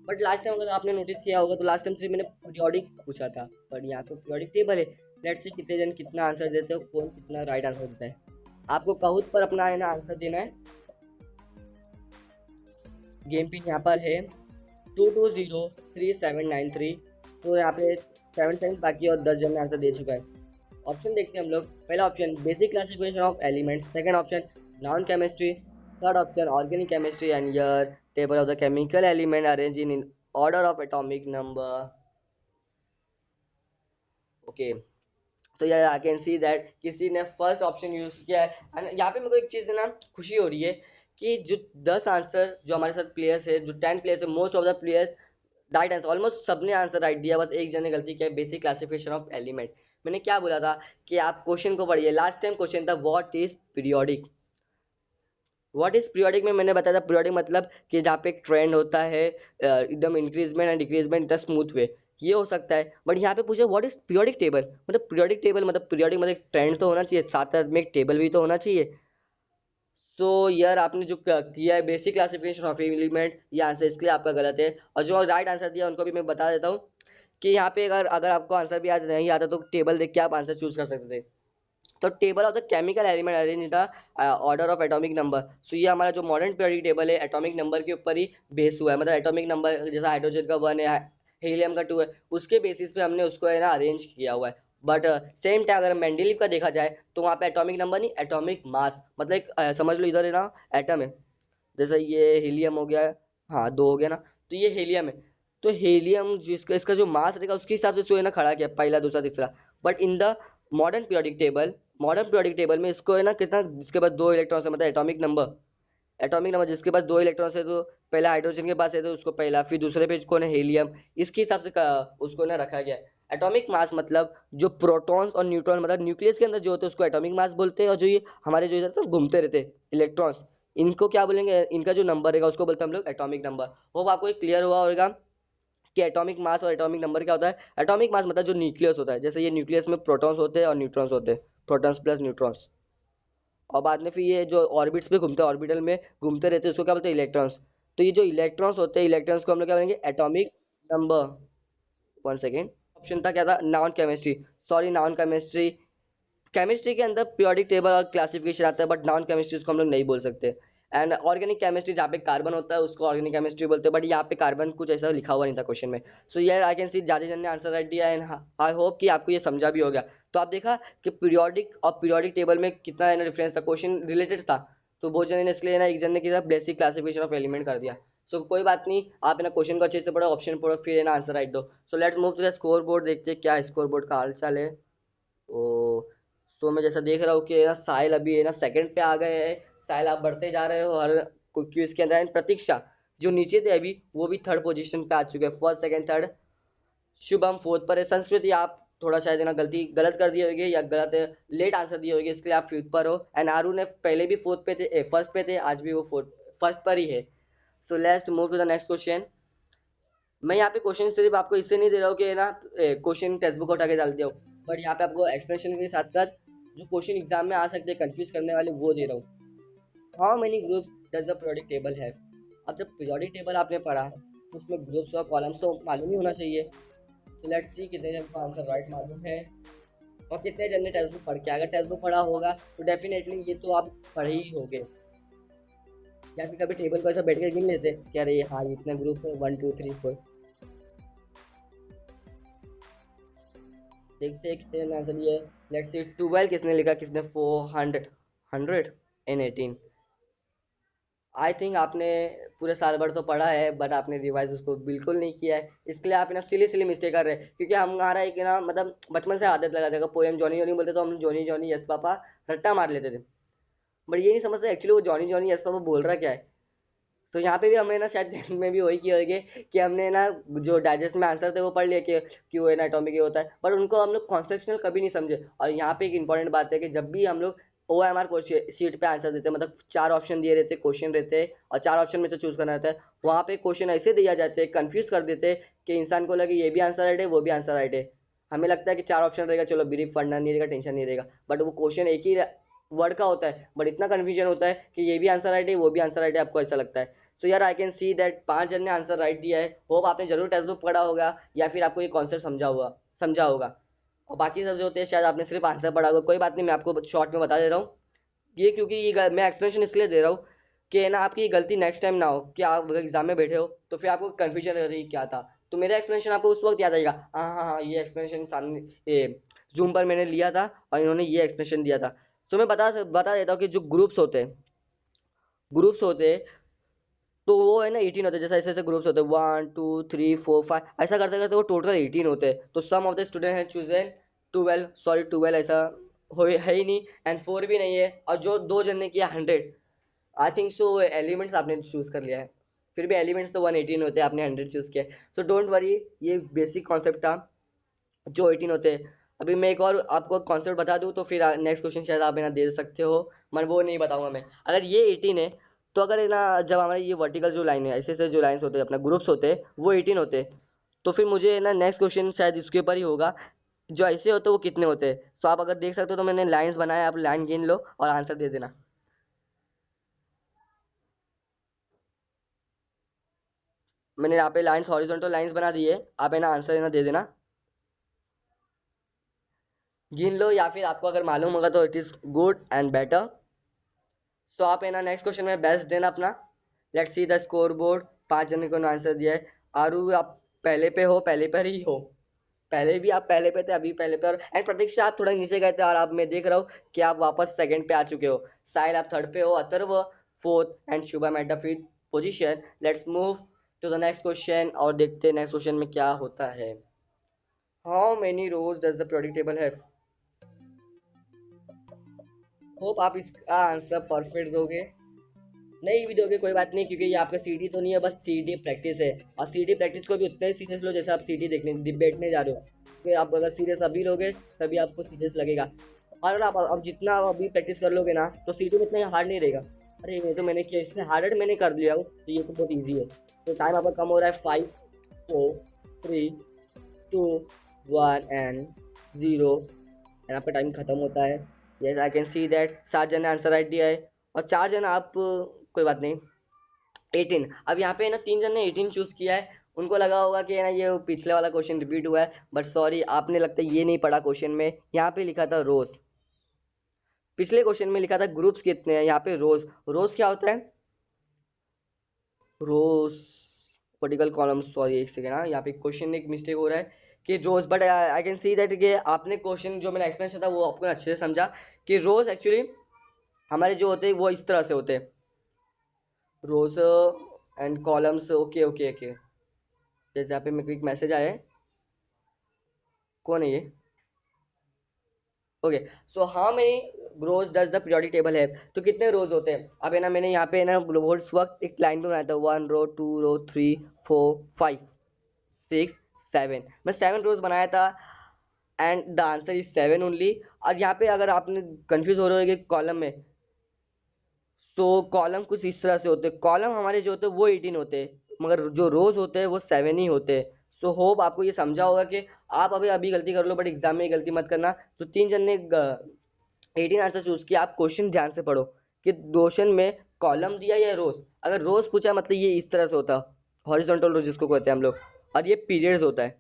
बट लास्ट टाइम अगर आपने नोटिस किया होगा तो लास्ट टाइम सिर्फ मैंने पीरियोडिक पूछा था, बट यहाँ पे पीरियोडिक टेबल है। लेट्स से कितने जन कितना आंसर देते हो, कौन कितना राइट आंसर देता है। आपको काहूत पर अपना है ना आंसर देना है। गेम पिन यहाँ पर है 2203 तो यहाँ पे 7 सेकंड बाकी और 10 जन ने आंसर दे चुका है। ऑप्शन देखते हैं हम लोग। पहला option basic classification of elements, second option non chemistry, third option organic chemistry and your table of the chemical element arrange in order of atomic number. Okay, तो यार आई कैन सी दैट किसी ने first option use किया है। And यहाँ पे मेरे को एक चीज़ ना खुशी हो रही है कि जो 10 आंसर जो हमारे साथ प्लेयर्स है, जो 10 प्लेयर्स है, most of the players right answer, almost सबने आंसर राइट दिया, बस एक जन ने गलती किया है, बेसिक क्लासिफिकेशन ऑफ एलिमेंट। मैंने क्या बोला था कि आप क्वेश्चन को पढ़िए। लास्ट टाइम क्वेश्चन था what is periodic. What is periodic में मैंने बताया था पीरियोडिक मतलब कि जहाँ पे एक ट्रेंड होता है एकदम increment and decreasement the smooth way, ये हो सकता है। बट यहाँ पे पूछे व्हाट इज पीरियोडिक टेबल, मतलब पीरियोडिक टेबल मतलब पीरियोडिक मतलब ट्रेंड तो होना चाहिए, साथ साथ में एक टेबल भी तो होना चाहिए। सो यार आपने जो किया है बेसिक क्लासिफिकेशन ऑफ एलिमेंट, ये आंसर इसके लिए आपका गलत है। और जो राइट आंसर दिया उनको भी मैं बता देता हूँ कि यहाँ पे अगर अगर आपको आंसर भी आज नहीं आता तो टेबल देख के आप आंसर चूज कर सकते थे। तो table of the chemical element arrange in the order of atomic number. So ये हमारा जो मॉडर्न पीरियोडिक टेबल है एटॉमिक नंबर के ऊपर ही बेस हुआ है, मतलब एटॉमिक नंबर जैसा हाइड्रोजन का 1 है, हीलियम का 2 है, उसके बेसिस पे हमने उसको है ना अरेंज किया हुआ है। बट सेम टाइम अगर मेंडलीव का देखा जाए तो वहाँ पे एटॉमिक नंबर नहीं, एटॉमिक मास, मतलब एक समझ लो इधर है ना एटम है, जैसे ये हीलियम हो गया, हाँ 2 हो गया ना, तो ये हीलियम है। तो हीलियम जिसका इसका जो मास रहेगा उसके हिसाब से इसको है ना खड़ा किया, पहला दूसरा तीसरा। But in the modern periodic table में इसको है ना कितना, जिसके पास 2 इलेक्ट्रॉन्स है मतलब एटॉमिक नंबर जिसके पास 2 इलेक्ट्रॉन्स है, तो पहला हाइड्रोजन के पास है तो उसको पहला, फिर दूसरे पे कौन है हीलियम, इसके हिसाब से उसको ना रखा गया है। एटॉमिक मास मतलब जो प्रोटॉन्स और न्यूट्रॉन मतलब न्यूक्लियस के अंदर जो होते हैं उसको एटॉमिक मास बोलते हैं, और जो ये हमारे जो इधर तो घूमते रहते हैं इलेक्ट्रॉन्स, इनको क्या बोलेंगे, इनका जो नंबर रहेगा उसको बोलते हैं हम लोग एटॉमिक नंबर। होप आपको एक क्लियर हुआ होगा कि एटॉमिक मास और एटॉमिक नंबर क्या होता है। एटॉमिक मास मतलब जो न्यूक्लियस होता है, जैसे ये न्यूक्लियस में प्रोटॉन्स होते हैं और न्यूट्रॉन्स होते हैं, प्रोटॉन्स प्लस न्यूट्रॉन्स। और बाद में फिर ये जो ऑर्बिट्स पे घूमते हैं, ऑर्बिटल में घूमते रहते हैं, उसको क्या बोलते हैं, इलेक्ट्रॉन्स। तो ये जो इलेक्ट्रॉन्स होते हैं, इलेक्ट्रॉन्स को हम लोग क्या बोलेंगे, एटॉमिक नंबर। 1 सेकेंड, ऑप्शन था क्या था, non chemistry, sorry non chemistry. Chemistry के अंदर पीरियोडिक टेबल और क्लासिफिकेशन आता है, बट नॉन केमिस्ट्री उसको हम लोग नहीं बोल सकते। एंड ऑर्गेनिक केमिस्ट्री जहाँ पे कार्बन होता है उसको ऑर्गेनिक केमिस्ट्री बोलते हैं, बट यहाँ पे कार्बन कुछ ऐसा लिखा हुआ नहीं था क्वेश्चन में। सो यार आई कैन सी जाजे जन ने आंसर राइट दिया, एंड आई होप कि आपको ये समझा भी हो गया। तो आप देखा कि पीरियोडिक और पीरियोडिक टेबल में कितना है ना डिफरेंस था, क्वेश्चन रिलेटेड था। तो बहुत जन ने इसलिए ना एक जन ने किया बेसिक क्लासिफिकेशन ऑफ एलिमेंट कर दिया। सो कोई बात नहीं, आप ना क्वेश्चन को अच्छे से पढ़ो, ऑप्शन पढ़ो, फिर है ना आंसर राइट दो। So let's move to the score board, देखते हैं क्या स्कोर बोर्ड का हाल चाल है। ओ, सो मैं जैसा देख रहा हूँ कि ना साहिल अभी है ना सेकंड पे आ गए हैं। साहिल आप बढ़ते जा रहे हो हर क्विज के अंदर। प्रतीक्षा जो नीचे थे अभी वो भी थर्ड पोजीशन पे आ चुके हैं, first second third. Shubham fourth पर है। संस्कृति आप थोड़ा शायद है ना गलती गलत कर दिए होंगे या गलत लेट आंसर दिए होंगे, इसके लिए आप फिफ्थ पर हो। एंड आरू ने पहले भी फोर्थ पे थे, फर्स्ट पे थे, आज भी वो फोर्थ फर्स्ट पर ही है। So let's move to the next question. मैं यहाँ पे क्वेश्चन सिर्फ आपको इससे नहीं दे रहा हूँ कि ना क्वेश्चन टेक्स्ट बुक उठा के डाल दिया हूँ, बट यहाँ पे आपको एक्सप्लेनेशन के साथ साथ जो क्वेश्चन एग्जाम में आ सकते हैं कंफ्यूज करने वाले वो दे रहा हूँ। How many groups does the periodic table have. अब जब पीरियोडिक टेबल आपने पढ़ा तो उसमें ग्रुप्स और कॉलम्स तो मालूम ही होना चाहिए। तो लेट्स सी कितने जन को आंसर राइट मालूम है और कितने जन ने टेक्स्ट बुक पढ़ के, अगर टेक्स्ट बुक पढ़ा होगा तो डेफिनेटली ये तो आप पढ़े ही होंगे। या फिर कभी टेबल को ऐसा बैठ के गिन लेते कि अरे हाँ इतने ग्रुप है 1 2 3 4। देखते हैं कितने ने आंसर दिए। लेट्स सी 12 किसने लिखा, किसने 400 118। आई थिंक आपने पूरे साल भर तो पढ़ा है बट आपने रिवाइज उसको बिल्कुल नहीं किया है, इसके लिए आप ना सिली सिली मिस्टेक कर रहे हैं। क्योंकि हमारा एक ना मतलब बचपन से आदत लगा था, पोएम जॉनी जॉनी बोलते तो हम जॉनी जॉनी यस पापा रट्टा मार लेते थे। बट ये नहीं समझते एक्चुअली वो जॉनी जॉनी यस पापा बोल रहा क्या है। तो यहाँ पे भी हमें ना शायद 10th में भी वही किए होंगे कि हमने ना जो डाइजेस्ट में आंसर थे वो पढ़ लिया कि वो है ना एटॉमिक ये होता है, पर उनको हम लोग कॉन्सेप्शनल कभी नहीं समझे। और यहाँ पे एक इंपॉर्टेंट बात है कि जब भी हम लोग OMR क्वेश्चन शीट पे आंसर देते हैं, मतलब 4 ऑप्शन दिए रहते हैं, क्वेश्चन रहते हैं और 4 ऑप्शन में से चूज करना रहता है, वहाँ पे क्वेश्चन ऐसे दिया जाते हैं, कंफ्यूज कर देते हैं कि इंसान को लगे ये भी आंसर राइट है वो भी आंसर राइट है। हमें लगता है कि 4 ऑप्शन रहेगा, चलो ब्रीफ पढ़ना नहीं रहेगा, टेंशन नहीं रहेगा, बट वो क्वेश्चन एक ही वर्ड का होता है, बट इतना कन्फ्यूजन होता है कि ये भी आंसर राइट है वो भी आंसर राइट है, आपको ऐसा लगता है। सो यार आई कैन सी दैट 5 जन ने आंसर राइट दिया है। होप आपने जरूर टेक्स्ट बुक पढ़ा होगा या फिर आपको ये कॉन्सेप्ट समझा होगा। और बाकी सब जो होते हैं शायद आपने सिर्फ आंसर पढ़ा होगा। कोई बात नहीं, मैं आपको शॉर्ट में बता दे रहा हूँ ये, क्योंकि मैं एक्सप्लेनेशन इसलिए दे रहा हूँ कि ना आपकी ये गलती नेक्स्ट टाइम ना हो कि आप एग्जाम में बैठे हो तो फिर आपको कन्फ्यूजन रह रही क्या था। तो मेरा एक्सप्लेनेशन आपको उस वक्त याद आएगा, हाँ हाँ हाँ ये एक्सप्लेनेशन सामने ये जूम पर मैंने लिया था और इन्होंने ये एक्सप्लेनेशन दिया था। तो मैं बता देता हूँ कि जो ग्रुप्स होते हैं तो वो है ना 18 होते हैं, जैसे ऐसे ऐसे ग्रुप्स होते हैं 1 2 3 4 5, ऐसा करते करते वो टोटल 18 होते हैं। तो सम ऑफ द स्टूडेंट है चूजन 12, सॉरी 12 ऐसा है ही नहीं, एंड 4 भी नहीं है, और जो 2 जन ने किया 100। आई थिंक सो एलिमेंट्स आपने चूज कर लिया है, फिर भी एलिमेंट्स तो 118 होते हैं, आपने 100 चूज किया है। सो डोंट वरी, ये बेसिक कॉन्सेप्ट था जो 18 होते हैं। अभी मैं एक और आपको कॉन्सेप्ट बता दूं तो फिर नेक्स्ट क्वेश्चन शायद आप है ना दे सकते हो। मैं वो नहीं बताऊंगा मैं। अगर ये 18 है तो अगर है ना जब हमारे ये वर्टिकल जो लाइन है, ऐसे ऐसे जो लाइंस होते हैं अपना ग्रुप्स होते हैं वो 18 होते हैं, तो फिर मुझे है ना नेक्स्ट क्वेश्चन शायद इसके ऊपर ही होगा, जो ऐसे होते हैं वो कितने होते हैं। तो आप अगर देख सकते हो तो मैंने लाइन्स बनाया, आप लाइन गिन लो और आंसर दे देना। मैंने यहाँ पे लाइन्स हॉरिजॉन्टल लाइन्स बना दी है, आप है ना आंसर है ना दे देना, गिन लो, या फिर आपको अगर मालूम होगा तो it is good and better. So आप है ना नेक्स्ट क्वेश्चन में बेस्ट देना अपना। Let's see the score board. 5 जने को आंसर दिया है। आरू आप पहले पे हो, पहले पर ही हो, पहले भी आप पहले पे थे, अभी पहले पे, और एंड प्रतीक्षा आप थोड़ा नीचे गए थे और आप मैं देख रहा हूँ कि आप वापस सेकंड पे आ चुके हो। साहिल आप थर्ड पे हो, Atharva fourth and Shubham at the fifth position. Let's move to the next question और देखते हैं नेक्स्ट क्वेश्चन में क्या होता है। How many rows does the periodic table have? Hope आप इसका आंसर परफेक्ट दोगे। नहीं भी दोगे कोई बात नहीं, क्योंकि ये आपका सीडी तो नहीं है, बस सीडी प्रैक्टिस है। और सीडी प्रैक्टिस को भी उतना ही सीरियस लो जैसे आप सीडी देखने बैठने जा रहे हो। तो आप अगर सीरियस अभी लोगे तभी आपको सीरियस लगेगा। और अगर आप अब जितना अभी प्रैक्टिस कर लोगे ना तो सीडी में इतना हार्ड नहीं रहेगा। अरे ये तो मैंने किया, इससे हार्ड मैंने कर लिया हूँ तो ये तो बहुत ईजी है। तो टाइम आपका कम हो रहा है। 5 4 3 2 1 एंड 0 एंड आपका टाइम खत्म होता है। Yes I can see that 7 जन ने आंसर राइट दिया है और 4 जन आप कोई बात नहीं 18। अब यहाँ पे ना 3 जन ने 18 चूज किया है, उनको लगा होगा कि ना ये पिछले वाला क्वेश्चन रिपीट हुआ है, बट सॉरी आपने लगता है ये नहीं पढ़ा। क्वेश्चन में यहाँ पे लिखा था रोज, पिछले क्वेश्चन में लिखा था ग्रुप्स कितने हैं, यहाँ पे रोज। रोज क्या होता है? रोज वर्टिकल कॉलम, सॉरी एक सेकेंड, हाँ यहाँ पे क्वेश्चन एक मिस्टेक हो रहा है कि rows, but I can see that कि आपने क्वेश्चन जो मैंने एक्सप्लेन किया था वो आपको अच्छे से समझा कि रोज एक्चुअली हमारे जो होते हैं वो इस तरह से होते हैं, rows and columns. Okay okay okay, जैसे यहाँ पे मेरे को एक मैसेज आया है, कौन है ये? Okay, so how many rows does the periodic table है, तो कितने रोज होते हैं? अब है ना मैंने यहाँ पे है ना उस वक्त एक लाइन पे बनाया था, 1 रो 2 रो 3 4 5 6 7, मैं 7 रोज बनाया था and the answer is 7 only. और यहाँ पे अगर आपने कंफ्यूज हो रहे हो कि कॉलम में, तो कॉलम कुछ इस तरह से होते हैं, कॉलम हमारे जो होते हैं वो 18 होते हैं मगर जो रोज होते हैं वो 7 ही होते हैं। सो होप आपको ये समझा होगा कि आप अभी अभी गलती कर लो बट एग्जाम में गलती मत करना। तो 3 जन ने 18 आंसर चूज किया। आप क्वेश्चन ध्यान से पढ़ो कि क्वेश्चन में कॉलम दिया या रोज। अगर रोज पूछा मतलब ये इस तरह से होता, हॉरिजॉन्टल रोज जिसको कहते हैं हम लोग, और ये पीरियड्स होता है।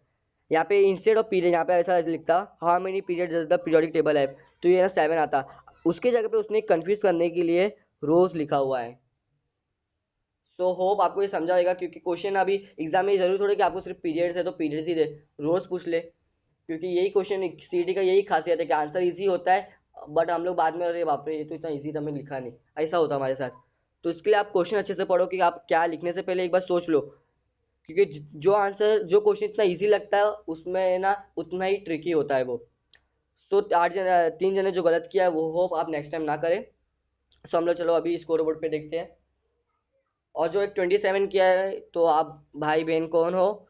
यहाँ पे इंस्टेड ऑफ पीरियड यहाँ पे ऐसा लिखता how many periods does the periodic table है, तो ये ना 7 आता। उसके जगह पे उसने कंफ्यूज करने के लिए रोज लिखा हुआ है। सो होप आपको ये समझा होगा, क्योंकि क्वेश्चन अभी एग्जाम में जरूर थोड़े कि आपको सिर्फ पीरियड्स है तो पीरियड्स ही दे, रोज पूछ ले, क्योंकि यही क्वेश्चन सीटी का यही खासियत है कि आंसर इजी होता है। बट हम लोग बाद में अरे बाप रे ये तो इतना इजी था मैंने लिखा नहीं, ऐसा होता हमारे साथ। तो इसके लिए आप क्वेश्चन अच्छे से पढ़ो कि आप क्या लिखने से पहले एक बार सोच लो, क्योंकि जो आंसर जो क्वेश्चन इतना इजी लगता है उसमें ना उतना ही ट्रिकी होता है वो। तो 3 जने जो गलत किया है वो होप आप नेक्स्ट टाइम ना करें। सो हम लोग चलो अभी स्कोर बोर्ड पे देखते हैं। और जो एक 27 किया है, तो आप भाई बहन कौन हो,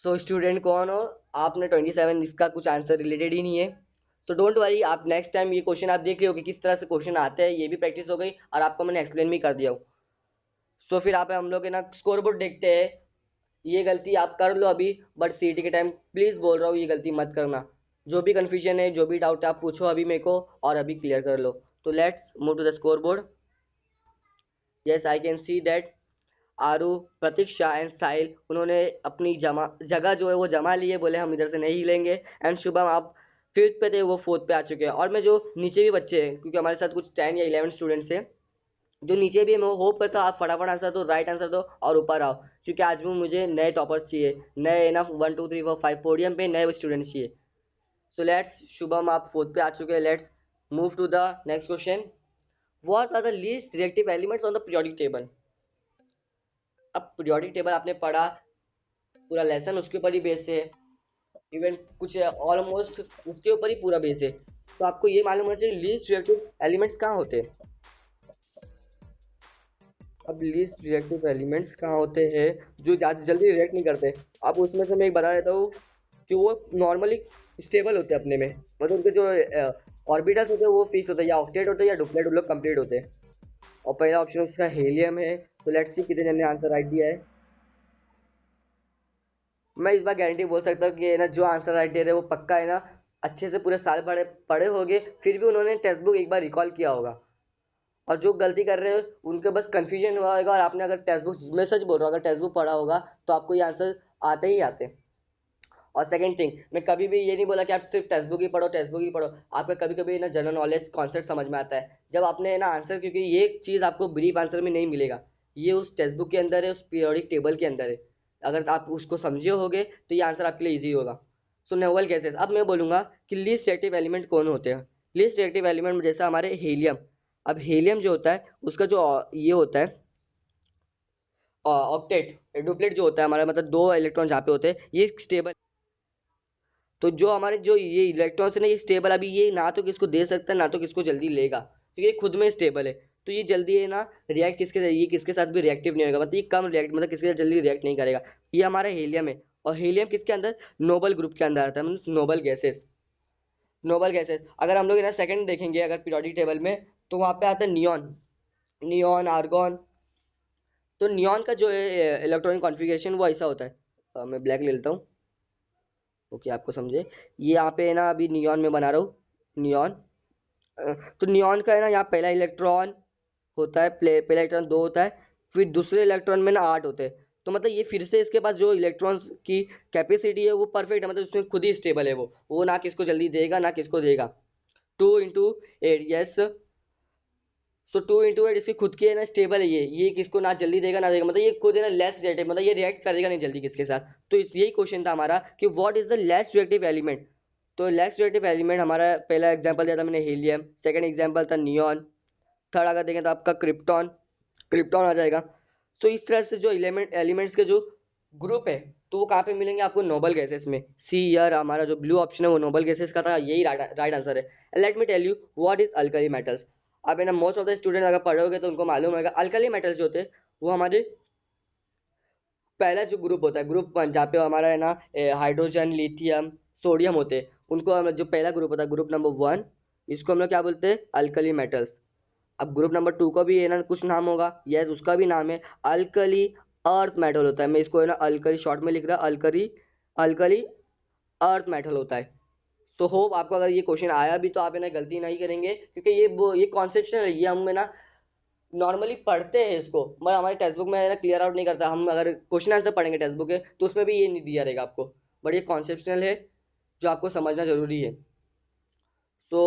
सो स्टूडेंट कौन हो, आपने 27, इसका कुछ आंसर रिलेटेड ही नहीं है। तो डोंट वरी, आप नेक्स्ट टाइम ये क्वेश्चन आप देख रहे हो कि किस तरह से क्वेश्चन आते हैं, ये भी प्रैक्टिस हो गई और आपको मैंने एक्सप्लेन भी कर दिया हो। सो फिर आप हम लोग है ना स्कोर बोर्ड देखते हैं। ये गलती आप कर लो अभी, बट सीटी के टाइम प्लीज़ बोल रहा हूँ ये गलती मत करना। जो भी कन्फ्यूजन है, जो भी डाउट है, आप पूछो अभी मेरे को और अभी क्लियर कर लो। तो let's move to the score board. Yes I can see that Aaru, Pratiksha and Sahil उन्होंने अपनी जमा जगह जो है वो जमा ली है, बोले हम इधर से नहीं हिलेंगे। एंड शुभम आप फिफ्थ पे थे, वो फोर्थ पे आ चुके हैं। और मैं जो नीचे भी बच्चे हैं, क्योंकि हमारे साथ कुछ 10 या 11 स्टूडेंट्स हैं जो नीचे भी है, मैं होप करता हूँ आप फटाफट आंसर दो, राइट आंसर दो और ऊपर आओ, क्योंकि आज भी मुझे नए टॉपर्स चाहिए, नए ना 1 2 3 4 5 पोडियम पे नए स्टूडेंट्स चाहिए। सो लेट्स, शुभम आप फोर्थ पे आ चुके हैं। Let's move to the next question. What are the least reactive elements on the periodic table? अब पीरियोडिक टेबल आपने पढ़ा, पूरा लेसन उसके ऊपर ही बेस है, इवन कुछ ऑलमोस्ट उसके ऊपर ही पूरा बेस है। तो आपको ये मालूम होना चाहिए लीस्ट रिएक्टिव एलिमेंट्स कहाँ होते हैं। अब लीस्ट रिएक्टिव एलिमेंट्स कहाँ होते हैं जो ज़्यादा जल्दी रिएक्ट नहीं करते। अब उसमें से मैं एक बता देता हूँ कि वो नॉर्मली स्टेबल होते हैं अपने में, मतलब उनके जो ऑर्बिटल्स होते हैं वो फिक्स होते हैं, या ऑक्टेट होते हैं या डुप्लेट, वो लोग कंप्लीट होते हैं। और पहला ऑप्शन उसका हीलियम है। तो लेट्स सी कितने जन ने आंसर राइट दिया है। मैं इस बार गारंटी बोल सकता हूँ कि ना जो आंसर राइट दे रहे हैं वो पक्का है ना अच्छे से पूरे साल पढ़े पढ़े होंगे, फिर भी उन्होंने टेक्स्ट बुक एक बार रिकॉल किया होगा। और जो गलती कर रहे हो उनके बस कंफ्यूजन हुआ होगा, और आपने अगर टेक्स्ट बुक, मैं सच बोल रहा हूँ, अगर टेक्स्ट बुक पढ़ा होगा तो आपको ये आंसर आते ही आते। और सेकंड थिंग, मैं कभी भी ये नहीं बोला कि आप सिर्फ टेक्स्ट बुक ही पढ़ो, टेक्स्ट बुक ही पढ़ो। आपका कभी कभी ना जनरल नॉलेज कॉन्सेप्ट समझ में आता है जब आपने ना आंसर, क्योंकि ये चीज़ आपको ब्रीफ आंसर में नहीं मिलेगा, ये उस टेक्स्ट बुक के अंदर है, उस पीरियोडिक टेबल के अंदर है। अगर आप उसको समझे होगे तो ये आंसर आपके लिए ईजी होगा। सो नोबल गैसेस, अब मैं बोलूंगा कि लीस्ट रिएक्टिव एलिमेंट कौन होते हैं। लीस्ट रिएक्टिव एलिमेंट जैसे हमारे हीलियम। अब हीलियम जो होता है उसका जो ये होता है ऑक्टेट, डुप्लेट जो होता है हमारा, मतलब दो इलेक्ट्रॉन जहाँ पे होते हैं ये स्टेबल। तो जो हमारे जो ये इलेक्ट्रॉन्स है ना ये स्टेबल, अभी ये ना तो किसको दे सकता है ना तो किसको जल्दी लेगा, क्योंकि ये खुद में स्टेबल है। तो ये जल्दी है ना रिएक्ट ये किसके साथ भी रिएक्टिव नहीं होगा, मतलब ये कम रिएक्ट, मतलब किसके साथ जल्दी रिएक्ट नहीं करेगा। ये हमारा हीलियम है। और हीलियम किसके अंदर, नोबल ग्रुप के अंदर आता है, means noble gases. Noble gases अगर हम लोग ना सेकंड देखेंगे अगर पीरियोडिक टेबल में, तो वहाँ पे आता है नियॉन, नियॉन आर्गन। तो नियॉन का जो है इलेक्ट्रॉनिक कॉन्फ़िगरेशन वो ऐसा होता है। मैं ब्लैक ले लेता हूँ ओके आपको समझे। ये यहाँ पे है ना अभी नियॉन में बना रहा हूँ, नियॉन। तो नियॉन का है ना यहाँ पहला इलेक्ट्रॉन होता है, पहला इलेक्ट्रॉन दो होता है, फिर दूसरे इलेक्ट्रॉन में ना आठ होते हैं। तो मतलब ये फिर से इसके पास जो इलेक्ट्रॉन्स की कैपेसिटी है वो परफेक्ट है, मतलब उसमें खुद ही स्टेबल है वो ना किसको जल्दी देगा ना किसको देगा। 2 into 8, यस। सो 2 into 8 इसकी खुद की है ना स्टेबल है, ये किसको ना जल्दी देगा ना देगा, मतलब ये खुद है ना लेस रिएक्टिव, मतलब ये रिएक्ट करेगा नहीं जल्दी किसके साथ। तो यही क्वेश्चन था हमारा कि what is the less reactive element. तो लेस रिएक्टिव एलिमेंट हमारा पहला एग्जांपल दिया था मैंने हीलियम, सेकंड एग्जांपल था नियॉन, थर्ड अगर देखें तो आपका क्रिप्टॉन, क्रिप्टॉन आ जाएगा। सो इस तरह से जो एलिमेंट्स के जो ग्रुप है तो वो कहाँ पे मिलेंगे आपको, नोबल गैसेस में। सी यार हमारा जो ब्लू ऑप्शन है वो नोबल गैसेस का था, यही राइट आंसर है। Let me tell you what is alkali metals. अब है ना मोस्ट ऑफ द स्टूडेंट अगर पढ़ोगे तो उनको मालूम होगा अल्कली मेटल्स जो होते हैं वो हमारे पहला जो ग्रुप होता है ग्रुप वन, जहाँ पे हमारा है ना हाइड्रोजन लिथियम सोडियम होते हैं, उनको हम जो पहला ग्रुप होता है ग्रुप नंबर वन, इसको हम लोग क्या बोलते हैं, अल्कली मेटल्स। अब ग्रुप नंबर टू का भी है ना कुछ नाम होगा, यस उसका भी नाम है अल्कली अर्थ मेटल होता है। मैं इसको है ना अल्कली शॉर्ट में लिख रहा, अल्कली, अल्कली अर्थ मेटल होता है। तो होप आपको अगर ये क्वेश्चन आया भी तो आप है ना गलती नहीं करेंगे, क्योंकि ये कॉन्सेप्शन है, ये हम है ना नॉर्मली पढ़ते हैं इसको, मगर हमारे टेक्स्ट बुक में है ना क्लियर आउट नहीं करता। हम अगर क्वेश्चन आंसर पढ़ेंगे टेक्स्ट बुक है तो उसमें भी ये नहीं दिया रहेगा आपको, बट ये कॉन्सेप्शनल है जो आपको समझना जरूरी है। तो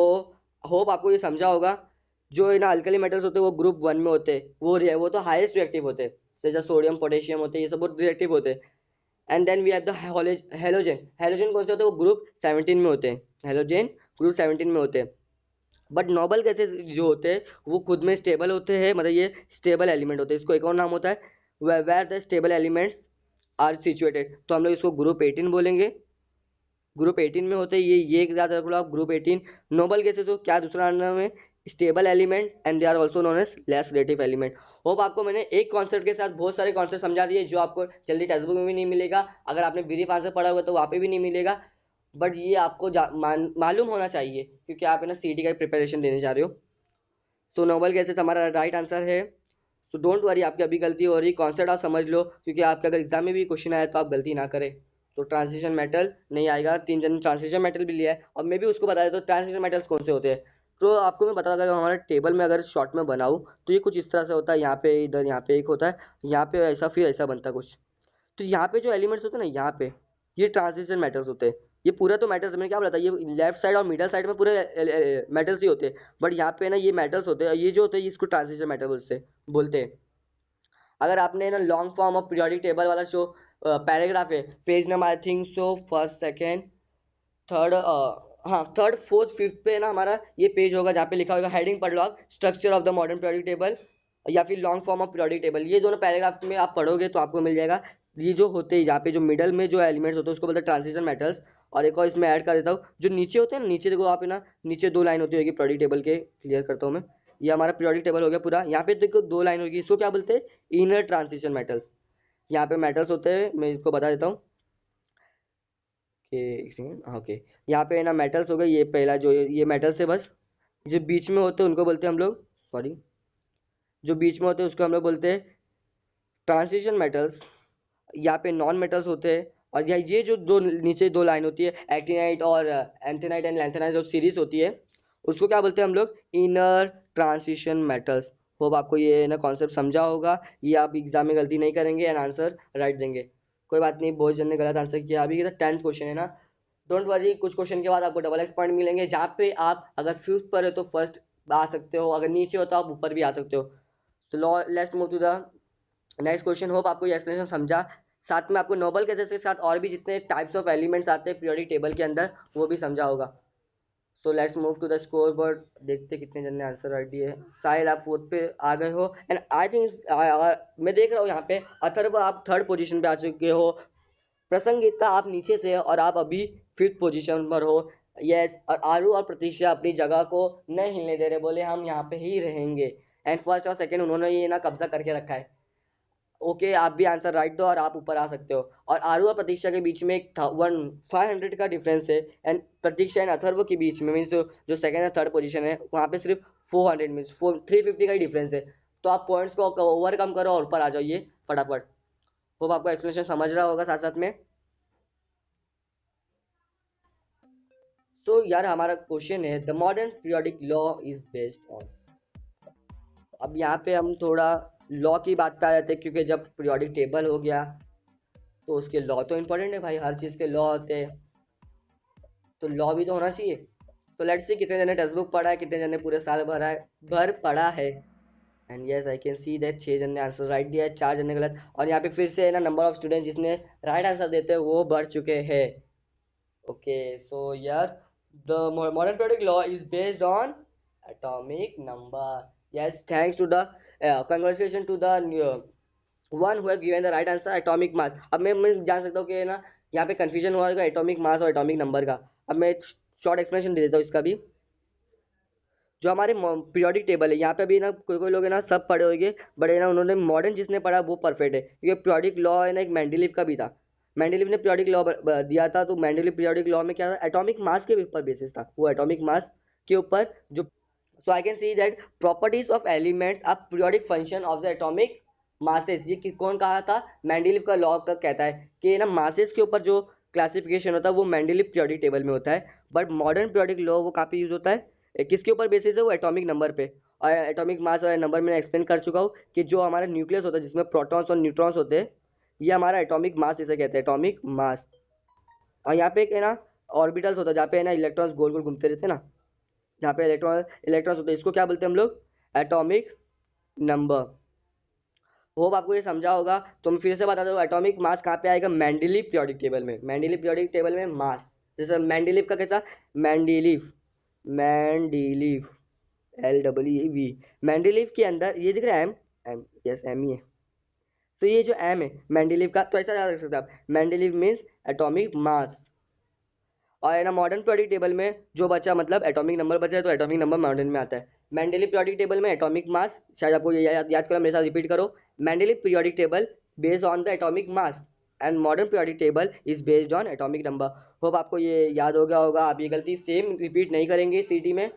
होप आपको ये समझा होगा। जो है ना अल्कली मेटल्स होते हैं वो ग्रुप वन में होते हैं, वो तो हाईएस्ट रिएक्टिव होते हैं, जैसे सोडियम पोटेशियम होते हैं, ये सब बहुत रिएक्टिव होते हैं। And then we have the halogen. Halogen कौन से होते हैं, वो ग्रुप 17 में होते हैं, हेलोजन ग्रुप 17 में होते हैं। बट नोबल गैसेस जो होते हैं वो खुद में स्टेबल होते हैं, मतलब ये स्टेबल एलिमेंट होते हैं। इसको एक और नाम होता है where the stable elements are situated, तो हम लोग इसको ग्रुप 18 बोलेंगे। ग्रुप 18 में होते हैं ये याद रखो आप, ग्रुप 18। नोबल गैसेस को क्या दूसरा नाम है, stable element, and they are also known as less relative element. Hope आपको मैंने एक कॉन्सेप्ट के साथ बहुत सारे कॉन्सेप्ट समझा दिए जो आपको जल्दी टेक्स्ट बुक में भी नहीं मिलेगा, अगर आपने ब्रीफ आंसर पढ़ा हुआ तो वहाँ पे भी नहीं मिलेगा। बट ये आपको मालूम होना चाहिए क्योंकि आप है ना सीटी का प्रिपरेशन देने जा रहे हो। सो नोबल गैसेस हमारा राइट आंसर है। सो डोंट वरी, आपकी अभी गलती हो रही, कॉन्सेप्ट आप समझ लो, क्योंकि आपके अगर एग्जाम में भी क्वेश्चन आया तो आप गलती ना करें। तो ट्रांजिशन मेटल नहीं आएगा, तीन जन ट्रांजिशन मेटल भी लिया है, और मैं भी उसको बता देता हूँ ट्रांजिशन मेटल्स कौन से होते हैं। तो आपको मैं बता, अगर हमारे टेबल में अगर शॉर्ट में बनाऊँ तो ये कुछ इस तरह से होता है, यहाँ पे इधर यहाँ पे एक होता है, यहाँ पे ऐसा फिर ऐसा बनता है कुछ। तो यहाँ पे जो एलिमेंट्स होते हैं ना यहाँ पे, ये ट्रांजिशन मेटल्स होते हैं। ये पूरा तो मेटल्स मैंने क्या बोला था, ये लेफ्ट साइड और मिडल साइड में पूरे मेटल्स ही होते हैं, बट यहाँ पे ना ये मेटल्स होते हैं, ये जो होते हैं इसको ट्रांजिशन मेटल बोलते हैं। अगर आपने ना long form of periodic table वाला जो पैराग्राफ है, पेज नंबर आई think so first second third, हाँ थर्ड फोर्थ फिफ्थ पे ना हमारा ये पेज होगा जहाँ पे लिखा होगा, हेडिंग पढ़ लो आप, structure of the modern periodic table, या फिर long form of periodic table. ये दोनों पैराग्राफ में आप पढ़ोगे तो आपको मिल जाएगा। ये जो होते हैं यहाँ पे जो मिडल में जो एलिमेंट्स होते हैं उसको बोलते हैं ट्रांजिशन मेटल्स। और एक और इसमें ऐड कर देता हूँ, जो नीचे होते हैं ना, नीचे देखो आप है ना, नीचे दो लाइन होती होगी पीरियोडिक टेबल के, क्लियर करता हूँ मैं। ये हमारा पीरियोडिक टेबल हो गया पूरा, यहाँ पे देखो दो लाइन होगी, इसको क्या बोलते हैं, इनर ट्रांजिशन मेटल्स। यहाँ पे मेटल्स होते हैं, मैं इसको बता देता हूँ। एक सेकेंड, हाँ ओके। यहाँ पे ना मेटल्स हो गए, ये पहला जो ये मेटल्स है बस, जो बीच में होते हैं उनको बोलते हैं हम लोग, सॉरी, जो बीच में होते हैं उसको हम लोग बोलते हैं ट्रांजिशन मेटल्स। यहाँ पे नॉन मेटल्स होते हैं। और ये जो दो नीचे दो लाइन होती है, एक्टिनाइट और एंथेनाइट एंड लैंथेनाइट, जो सीरीज होती है उसको क्या बोलते हैं हम लोग, इनर ट्रांजिशन मेटल्स। होप आपको ये ना कॉन्सेप्ट समझा होगा। ये आप एग्जाम में गलती नहीं करेंगे एंड आंसर राइट देंगे। कोई बात नहीं, बहुत जन ने गलत आंसर किया। अभी ये 10th क्वेश्चन है ना, डोंट वरी, कुछ क्वेश्चन के बाद आपको डबल एक्स पॉइंट मिलेंगे, जहाँ पे आप अगर फिफ्थ पर हो तो फर्स्ट आ सकते हो, अगर नीचे हो तो आप ऊपर भी आ सकते हो। तो let's move to the next question. Hope आपको ये एक्सप्लेनेशन समझा। साथ में आपको नोबल गैसेस के साथ और भी जितने टाइप्स ऑफ एलिमेंट्स आते हैं पीरियोडिक टेबल के अंदर, वो भी समझा होगा। So let's move to the score board. देखते कितने जन ने आंसर राइट दिए। साहिल आप फोर्थ पे आ गए हो एंड आई थिंक मैं देख रहा हूँ यहाँ पे अथर्व आप थर्ड पोजीशन पे आ चुके हो। प्रसंगिता आप नीचे थे और आप अभी फिफ्थ पोजीशन पर हो। यस, और आरू और प्रतीक्षा अपनी जगह को नहीं हिलने दे रहे, बोले हम यहाँ पे ही रहेंगे। एंड फर्स्ट और सेकंड उन्होंने ये ना कब्जा करके रखा है। ओके, आप भी आंसर राइट दो और आप ऊपर आ सकते हो। और आरू और प्रतीक्षा के बीच में एक 500 का डिफरेंस है। एंड प्रतीक्षा एंड अथर्व के बीच में मीन्स जो सेकंड और थर्ड पोजीशन है वहाँ पे सिर्फ 400 मीन्स 350 का ही डिफरेंस है। तो आप पॉइंट्स को ओवरकम करो और ऊपर आ जाइए फटाफट। होप आपको एक्सप्लेनेशन समझ रहा होगा साथ साथ में। तो यार हमारा क्वेश्चन है the modern periodic law is based on. अब यहाँ पे हम थोड़ा लॉ की बात पे आ जाते हैं, क्योंकि जब पीरियोडिक टेबल हो गया तो उसके लॉ तो इम्पोर्टेंट है भाई, हर चीज़ के लॉ होते हैं, तो लॉ भी तो होना चाहिए। तो लेट्स सी कितने जने टेक्स्ट बुक पढ़ा है, कितने जने पूरे साल भर पढ़ा है। And yes I can see that 6 जन ने आंसर राइट दिया है, 4 जन ने गलत। और यहाँ पे फिर से है ना नंबर ऑफ स्टूडेंट जिसने राइट आंसर देते हैं वो बढ़ चुके हैं। ओके सो यार the modern periodic law is based on atomic number. Yes, thanks to the congratulations to the one who have given the right answer, atomic mass. अब मैं जान सकता हूँ कि ना यहाँ पे कंफ्यूजन हुआ होगा एटॉमिक मास और एटॉमिक नंबर का। अब मैं शॉर्ट एक्सप्लेनेशन दे देता हूँ इसका भी। जो हमारे पीरियोडिक टेबल है यहाँ पे भी ना कोई कोई लोग है ना सब पढ़े होंगे, बट है ना उन्होंने मॉडर्न जिसने पढ़ा वो परफेक्ट है, क्योंकि पीरियोडिक लॉ है ना एक मेंडलीव का भी था। मेंडलीव ने पीरियोडिक लॉ दिया था, तो मेंडलीव पीरियोडिक लॉ में क्या था, एटॉमिक मास के ऊपर बेसिस था, वो एटॉमिक मास के ऊपर जो। So I can see that properties of elements are periodic function of the atomic masses. ये कौन कहा था, मेंडलीव का लॉ का कहता है कि ना मासेस के ऊपर जो क्लासिफिकेशन होता है वो मेंडलीव पीरियोडिक टेबल में होता है। बट मॉडर्न पीरियोडिक लॉ वो कहाँ पे यूज होता है, किसके ऊपर बेसिस है, वो एटॉमिक नंबर पे। और एटॉमिक मास और नंबर मैंने एक्सप्लेन कर चुका हूँ कि जो हमारा न्यूक्लियस होता है जिसमें प्रोटॉन्स और न्यूट्रॉन्स होते हैं, ये हमारा एटॉमिक मास इसे कहते हैं, एटॉमिक मास। और यहाँ पे एक है ना ऑर्बिटल्स होता है जहाँ पे है ना इलेक्ट्रॉन्स गोल गोल घूमते रहते हैं ना, जहाँ पे इलेक्ट्रॉन्स होते हैं, इसको क्या बोलते हैं हम लोग, एटॉमिक नंबर। होप आपको ये समझा होगा। तो मैं फिर से बता दूं एटॉमिक मास कहाँ पे आएगा, मेंडलीव पीरियोडिक टेबल में। मेंडलीव पीरियोडिक टेबल में मास, जैसे मेंडलीव का कैसा, मेंडलीव, मेंडलीव LEEV, मेंडलीव के अंदर ये दिख रहा है एम, एम यस एम ही है। तो ये जो एम है मेंडलीव का, तो ऐसा याद रख सकते हैं आप, मेंडलीव मीन्स एटॉमिक मास। और है ना मॉडर्न पीरियोडिक टेबल में जो बचा मतलब एटॉमिक नंबर बचा है, तो एटॉमिक नंबर मॉडर्न में आता है। मेंडलीव पीरियोडिक टेबल में एटॉमिक मास, शायद आपको ये याद करो, मेरे साथ रिपीट करो, Mendeleev periodic table based on the atomic mass and modern periodic table is based on atomic number. Hope आपको ये याद हो गया होगा, आप ये गलती सेम रिपीट नहीं करेंगे सीटी में।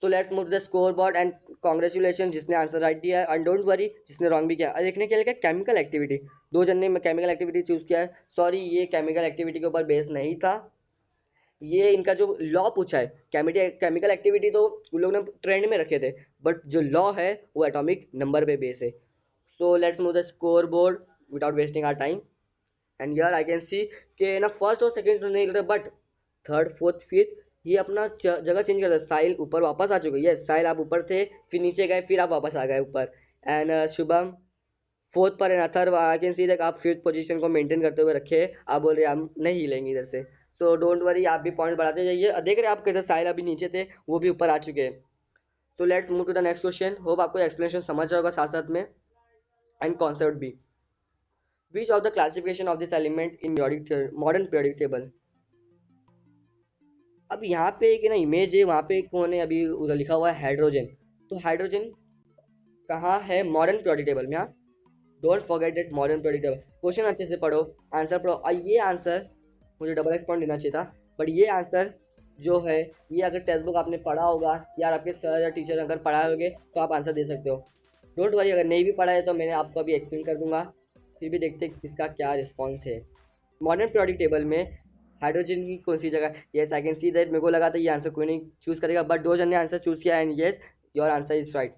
तो let's move the score board and congratulation जिसने आंसर राइट दिया है, एंड डोंट वरी जिसने रॉन्ग भी किया। देखने के लिए केमिकल एक्टिविटी, 2 जन ने केमिकल एक्टिविटी चूज किया है। सॉरी ये केमिकल एक्टिविटी के ऊपर बेस नहीं था, ये इनका जो लॉ पूछा है, केमिकल एक्टिविटी तो उन लोगों ने ट्रेंड में रखे थे, बट जो लॉ है वो एटॉमिक नंबर पे बेस है। So let's move the score board without wasting our time. And here I can see कि ना फर्स्ट और सेकंड तो नहीं, बट थर्ड फोर्थ फिफ्थ ये अपना जगह चेंज करता है। साहिल ऊपर वापस आ चुके, यस साहिल आप ऊपर थे, फिर नीचे गए, फिर आप वापस आ गए ऊपर। एंड शुभम फोर्थ पर है, अथर्व आई कैन सी दैट आप फिफ्थ पोजीशन को मेंटेन करते हुए रखे, आप बोल रहे हैं हम नहीं हिलेंगे इधर से। सो डोंट वरी, आप भी पॉइंट बढ़ाते जाइए। देख रहे हैं आप कैसे साहिल अभी नीचे थे, वो भी ऊपर आ चुके हैं। तो let's move to the next question. Hope आपको एक्सप्लेनेशन समझ रहा होगा साथ साथ में एंड कॉन्सेप्ट भी। Which of the classification of this element in modern periodic table. अब यहाँ पे एक ना इमेज है, वहाँ पे कौन है, अभी उधर लिखा हुआ है हाइड्रोजन। तो हाइड्रोजन कहाँ है मॉडर्न पीरियोडिक टेबल में, हाँ don't forget that modern periodic table. Question अच्छे से पढ़ो, आंसर पढ़ो, और ये आंसर मुझे डबल एक्स पॉइंट देना चाहिए था। बट ये आंसर जो है, ये अगर टेक्स्ट बुक आपने पढ़ा होगा या आपके सर या टीचर अगर पढ़ाए होंगे तो आप आंसर दे सकते हो। डोंट वरी, अगर नहीं भी पढ़ा है तो मैंने आपको अभी एक्सप्लेन कर दूंगा। फिर भी देखते हैं इसका क्या रिस्पॉन्स है। मॉडर्न पीरियोडिक टेबल में हाइड्रोजन की कौन सी जगह? Yes I can see that. मेरे को लगा था ये आंसर कोई नहीं चूज करेगा, बट दो जन ने आंसर चूज किया and yes your answer is right.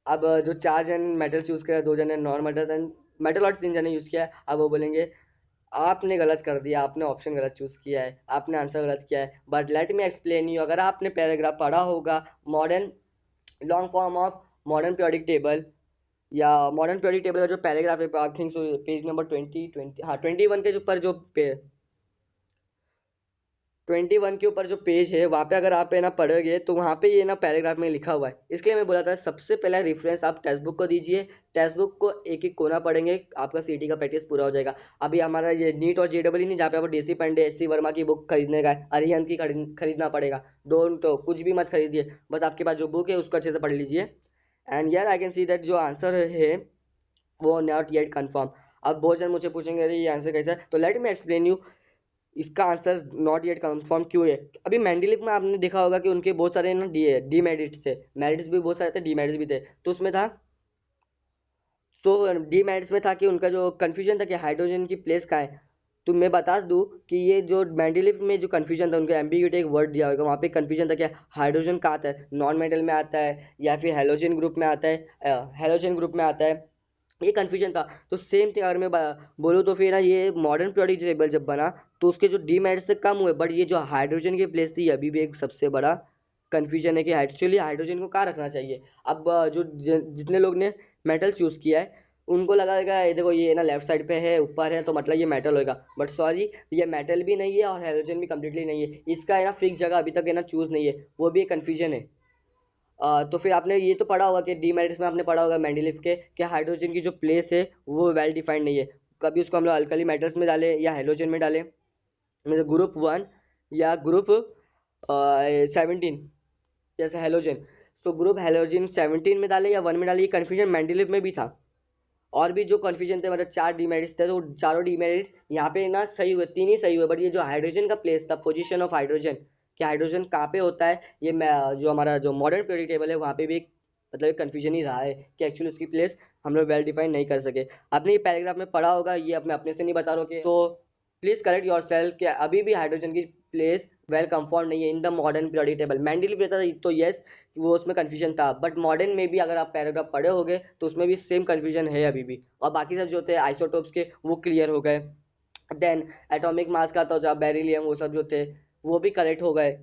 अब जो चार जन मेटल चूज किया, दो जन ने नॉन मेटल एंड मेटल और तीन जन ने यूज किया है, अब वो बोलेंगे आपने गलत कर दिया, आपने ऑप्शन गलत चूज किया है, आपने आंसर गलत किया है। But let me explain you, अगर आपने पैराग्राफ पढ़ा होगा modern long form of modern periodic table या मॉडर्न पीरियोडिक टेबल का जो पैराग्राफ है आई थिंक पेज नंबर 20 हाँ 21 के ऊपर जो 21 के ऊपर जो पेज है वहाँ पे अगर आप है ना पढ़ोगे तो वहाँ पे ये ना पैराग्राफ में लिखा हुआ है। इसलिए मैं बोला था सबसे पहला रेफरेंस आप टेक्स्ट बुक को दीजिए। टेक्स्ट बुक को एक एक कोना पढ़ेंगे, आपका सीटी का प्रैक्टिस पूरा हो जाएगा। अभी हमारा ये नीट और जेडबल ही नहीं, जहाँ पे आपको DC Pandey S C Verma की बुक खरीदने का है, अरिहंत की खरीदना पड़ेगा। डोंट तो कुछ भी मत खरीदिए, बस आपके पास जो बुक है उसको अच्छे से पढ़ लीजिए। एंड यार आई कैन सी दैट जो आंसर है वो नॉट येट कन्फर्म। अब बहुत जन मुझे पूछेंगे अरे ये आंसर कैसा है, तो लेट मी एक्सप्लेन यू इसका आंसर नॉट येट कंफर्म क्यों है। अभी मेंडलीव में आपने देखा होगा कि उनके बहुत सारे ना डीमेरिट्स थे, मेरिट्स भी बहुत सारे थे, डीमेरिट्स भी थे। तो उसमें था सो डीमेरिट्स में था कि उनका जो कंफ्यूजन था कि हाइड्रोजन की प्लेस कहाँ है। तो मैं बता दूं कि ये जो मेंडलीव में जो कंफ्यूजन था, उनके एम्बिग्यूटी एक वर्ड दिया होगा, वहाँ पे कंफ्यूजन था कि हाइड्रोजन कहाँ आता है, नॉन मेटल में आता है या फिर हेलोजन ग्रुप में आता है, हेलोजन ग्रुप में आता है, ये कन्फ्यूजन था। तो सेम थिंग अगर मैं बोलूँ तो फिर ना ये मॉडर्न पीरियोडिक टेबल जब बना तो उसके जो डीमेरिट्स थे कम हुए, बट ये जो हाइड्रोजन की प्लेस थी अभी भी एक सबसे बड़ा कन्फ्यूजन है कि एक्चुअली हाइड्रोजन को कहाँ रखना चाहिए। अब जितने लोग ने मेटल चूज़ किया है उनको लगेगा ये देखो ये ना लेफ्ट साइड पे है, ऊपर है, तो मतलब ये मेटल होगा। बट सॉरी, ये मेटल भी नहीं है और हाइड्रोजन भी कम्प्लीटली नहीं है, इसका है ना फिक्स जगह अभी तक है ना चूज़ नहीं है, वो भी एक कन्फ्यूजन है। तो फिर आपने ये तो पढ़ा होगा कि डीमेरिट्स में आपने पढ़ा होगा मेंडलीव के कि हाइड्रोजन की जो प्लेस है वो वेल डिफाइंड नहीं है। कभी उसको हम लोग अल्कली मेटल्स में डालें या हेलोजन में डालें, जैसे ग्रुप 1 या ग्रुप 17 जैसे हेलोजन। सो ग्रुप हेलोजन 17 में डाले या 1 में डाले, ये कन्फ्यूजन मेंडलीव में भी था। और भी जो कन्फ्यूजन थे, मतलब चार डीमेरिट्स थे, तो चारों डीमेरिट्स यहाँ पे ना सही हुए, तीन ही सही हुए। बट ये जो हाइड्रोजन का प्लेस था, पोजीशन ऑफ हाइड्रोजन, कि हाइड्रोजन कहाँ पे होता है, ये जो हमारा जो मॉडर्न पीरियोडिक टेबल है वहाँ पे भी एक मतलब एक कन्फ्यूजन ही रहा है कि एक्चुअली उसकी प्लेस हम लोग वेल डिफाइन नहीं कर सके। आपने ये पैराग्राफ में पढ़ा होगा, ये अपने अपने से नहीं बता रहा हूँ। तो प्लीज करेक्ट योर सेल्फ कि अभी भी हाइड्रोजन की प्लेस वेल कंफर्म नहीं है in the modern periodic table. Mendeleev रहता तो यस वो उसमें कन्फ्यूजन था, बट मॉडर्न में भी अगर आप पैराग्राफ पढ़े होगे तो उसमें भी सेम कन्फ्यूजन है अभी भी। और बाकी सब जो थे आइसोटोप्स के वो क्लियर हो गए। देन एटॉमिक मास का तो जब बेरिलियम वो सब जो थे वो भी करेक्ट हो गए।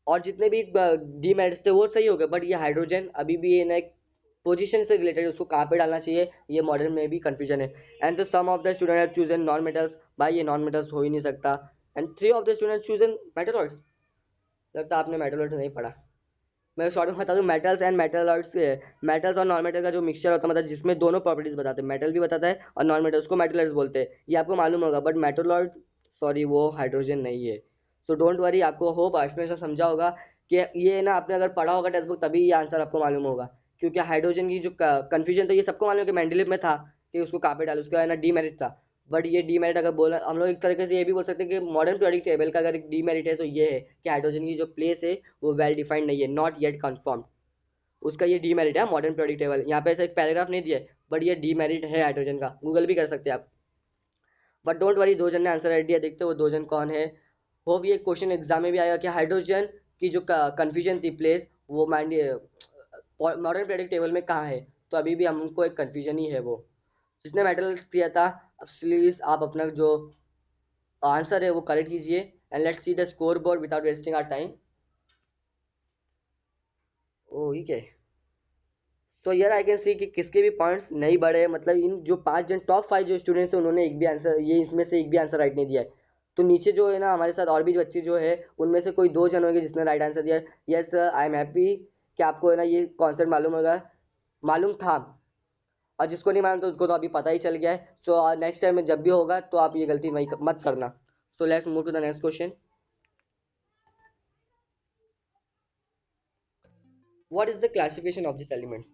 और जितने भी डीमेरिट्स थे वो सही हो गए। बट ये हाइड्रोजन अभी भी ये ना एक पोजीशन से रिलेटेड, उसको कहाँ पे डालना चाहिए ये मॉडर्न में भी कंफ्यूजन है। एंड तो some of the student have chosen non metals, भाई ये नॉन मेटल्स हो ही नहीं सकता। And three of the student chosen metalloids, लगता है आपने मेटलॉइड्स नहीं पढ़ा। मैं शॉर्ट में बता दूं, मेटल्स एंड मेटलॉइड्स, मेटल्स और नॉन मेटल का जो मिक्सचर होता है, मतलब जिसमें दोनों प्रॉपर्टीज बताते हैं, मेटल भी बताता है और नॉन मेटल, उसको मेटलॉइड्स बोलते हैं, ये आपको मालूम होगा। बट मेटलॉइड सॉरी वो हाइड्रोजन नहीं है। सो डोंट वरी, आपको होप एक्सप्लेनेशन समझा होगा कि ये ना आपने अगर पढ़ा होगा टेक्स्ट बुक तभी ये आंसर आपको मालूम होगा। क्योंकि हाइड्रोजन की जो कन्फ्यूजन तो ये सबको मालूम है कि मेंडलीव में था कि उसको कहाँ पे डालो, उसका है ना डीमेरिट था। बट ये डीमेरिट अगर बोला हम लोग एक तरीके से ये भी बोल सकते हैं कि मॉडर्न पीरियोडिक टेबल का अगर एक डीमेरिट है तो ये है कि हाइड्रोजन की जो प्लेस है वो वेल डिफाइंड नहीं है, नॉट येट कन्फर्म। उसका ये डीमेरिट है मॉडर्न पीरियोडिक टेबल। यहाँ पे ऐसा एक पैराग्राफ नहीं दिया है, बट ये डीमेरिट है हाइड्रोजन का, गूगल भी कर सकते हैं आप। बट डोंट वरी, दो जन ने आंसर राइट दिया, देखते हो वो दो जन कौन है। होप ये क्वेश्चन एग्जाम में भी आएगा कि हाइड्रोजन की जो कंफ्यूजन थी प्लेस वो मॉडर्न पीरियोडिक टेबल में कहाँ है। तो अभी भी हमको एक कंफ्यूजन ही है वो। जिसने मेटल दिया था, अब प्लीज आप अपना जो आंसर है वो करेक्ट कीजिए। And let's see the score board without wasting our time. ओ ठीक है। तो यार आई कैन सी कि किसके भी पॉइंट्स नहीं बढ़े, मतलब इन जो पांच जन टॉप 5 जो स्टूडेंट्स हैं उन्होंने एक भी आंसर, ये इसमें से एक भी आंसर राइट नहीं दिया है। तो नीचे जो है ना हमारे साथ और भी बच्चे जो है उनमें से कोई दो जन होंगे जिसने राइट आंसर दिया है। यस आई एम हैप्पी कि आपको है ना ये कॉन्सेप्ट मालूम होगा, मालूम था। और जिसको नहीं मालूम तो उसको तो अभी पता ही चल गया है। सो नेक्स्ट टाइम में जब भी होगा तो आप ये गलती वही मत करना। So let's move to the next question. What is the classification of this element?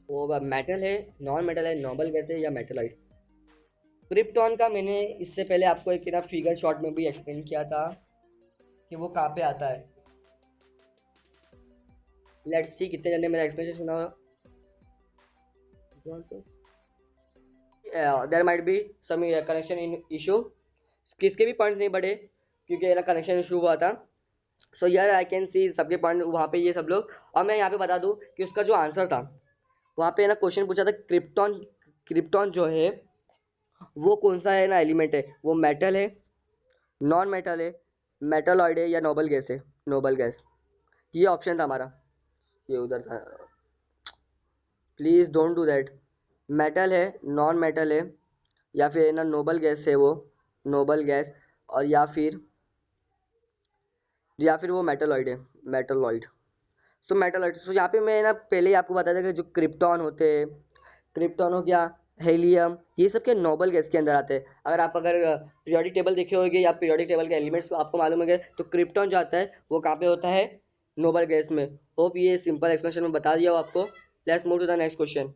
वो मेटल है, नॉन मेटल है, नोबल गैस है या मेटलॉइड? क्रिप्टॉन का मैंने इससे पहले आपको एक ना फिगर शॉट में भी एक्सप्लेन किया था कि वो कहाँ पे आता है। लेट्स सी कितने जने मेरा एक्सप्लेनेशन सुना होगा। There might be some connection in issue, किसके भी पॉइंट नहीं बढ़े क्योंकि ना कनेक्शन इशू हुआ था। सो यार आई कैन सी सबके पॉइंट वहाँ पे ये सब लोग। और मैं यहाँ पे बता दूँ कि उसका जो आंसर था वहाँ पे ना क्वेश्चन पूछा था क्रिप्टॉन, क्रिप्टॉन जो है वो कौन सा है ना एलिमेंट है, वो मेटल है, नॉन मेटल है, मेटलॉइड है या नोबल गैस है, नोबल गैस। ये ऑप्शन था हमारा, ये उधर था। Please don't do that. Metal है, नॉन मेटल है, या फिर ना नोबल गैस है वो, नोबल गैस, और या फिर वो मेटलॉइड है, मेटलॉइड। सो मेटलॉइड, सो यहाँ पे मैं ना पहले ही आपको बताया था कि जो क्रिप्टॉन होते हैं, क्रिप्टॉन हो गया, हेलियम, ये सब के नोबल गैस के अंदर आते हैं। अगर पीरियोडिक टेबल देखे होंगे या पीरियोडिक टेबल के एलिमेंट्स आपको मालूम होंगे तो क्रिप्टॉन जो आता है वो कहाँ पे होता है, नोबल गैस में। होप ये सिंपल एक्सप्लेनेशन में बता दिया हो आपको। Let's move to the next question.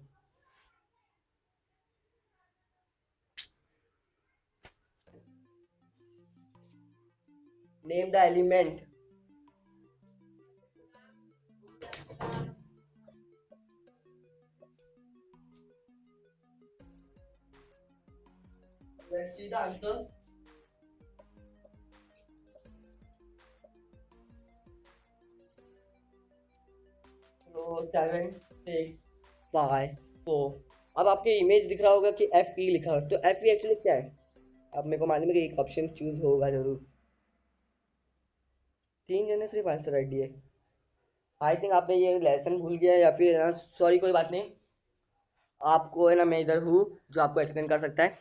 Name the element. Let's see the answer. 7 6 5 4। अब आपके इमेज दिख रहा होगा कि एफ ई लिखा है, तो एफ ई एक्चुअली क्या है? अब मेरे को मालूम है कि एक ऑप्शन चूज होगा जरूर। 3 जने सिर्फ आंसर राइट दिए। आई थिंक आपने ये लेसन भूल गया या फिर ना, सॉरी कोई बात नहीं। आपको है ना मैं इधर हूँ जो आपको एक्सप्लेन कर सकता है।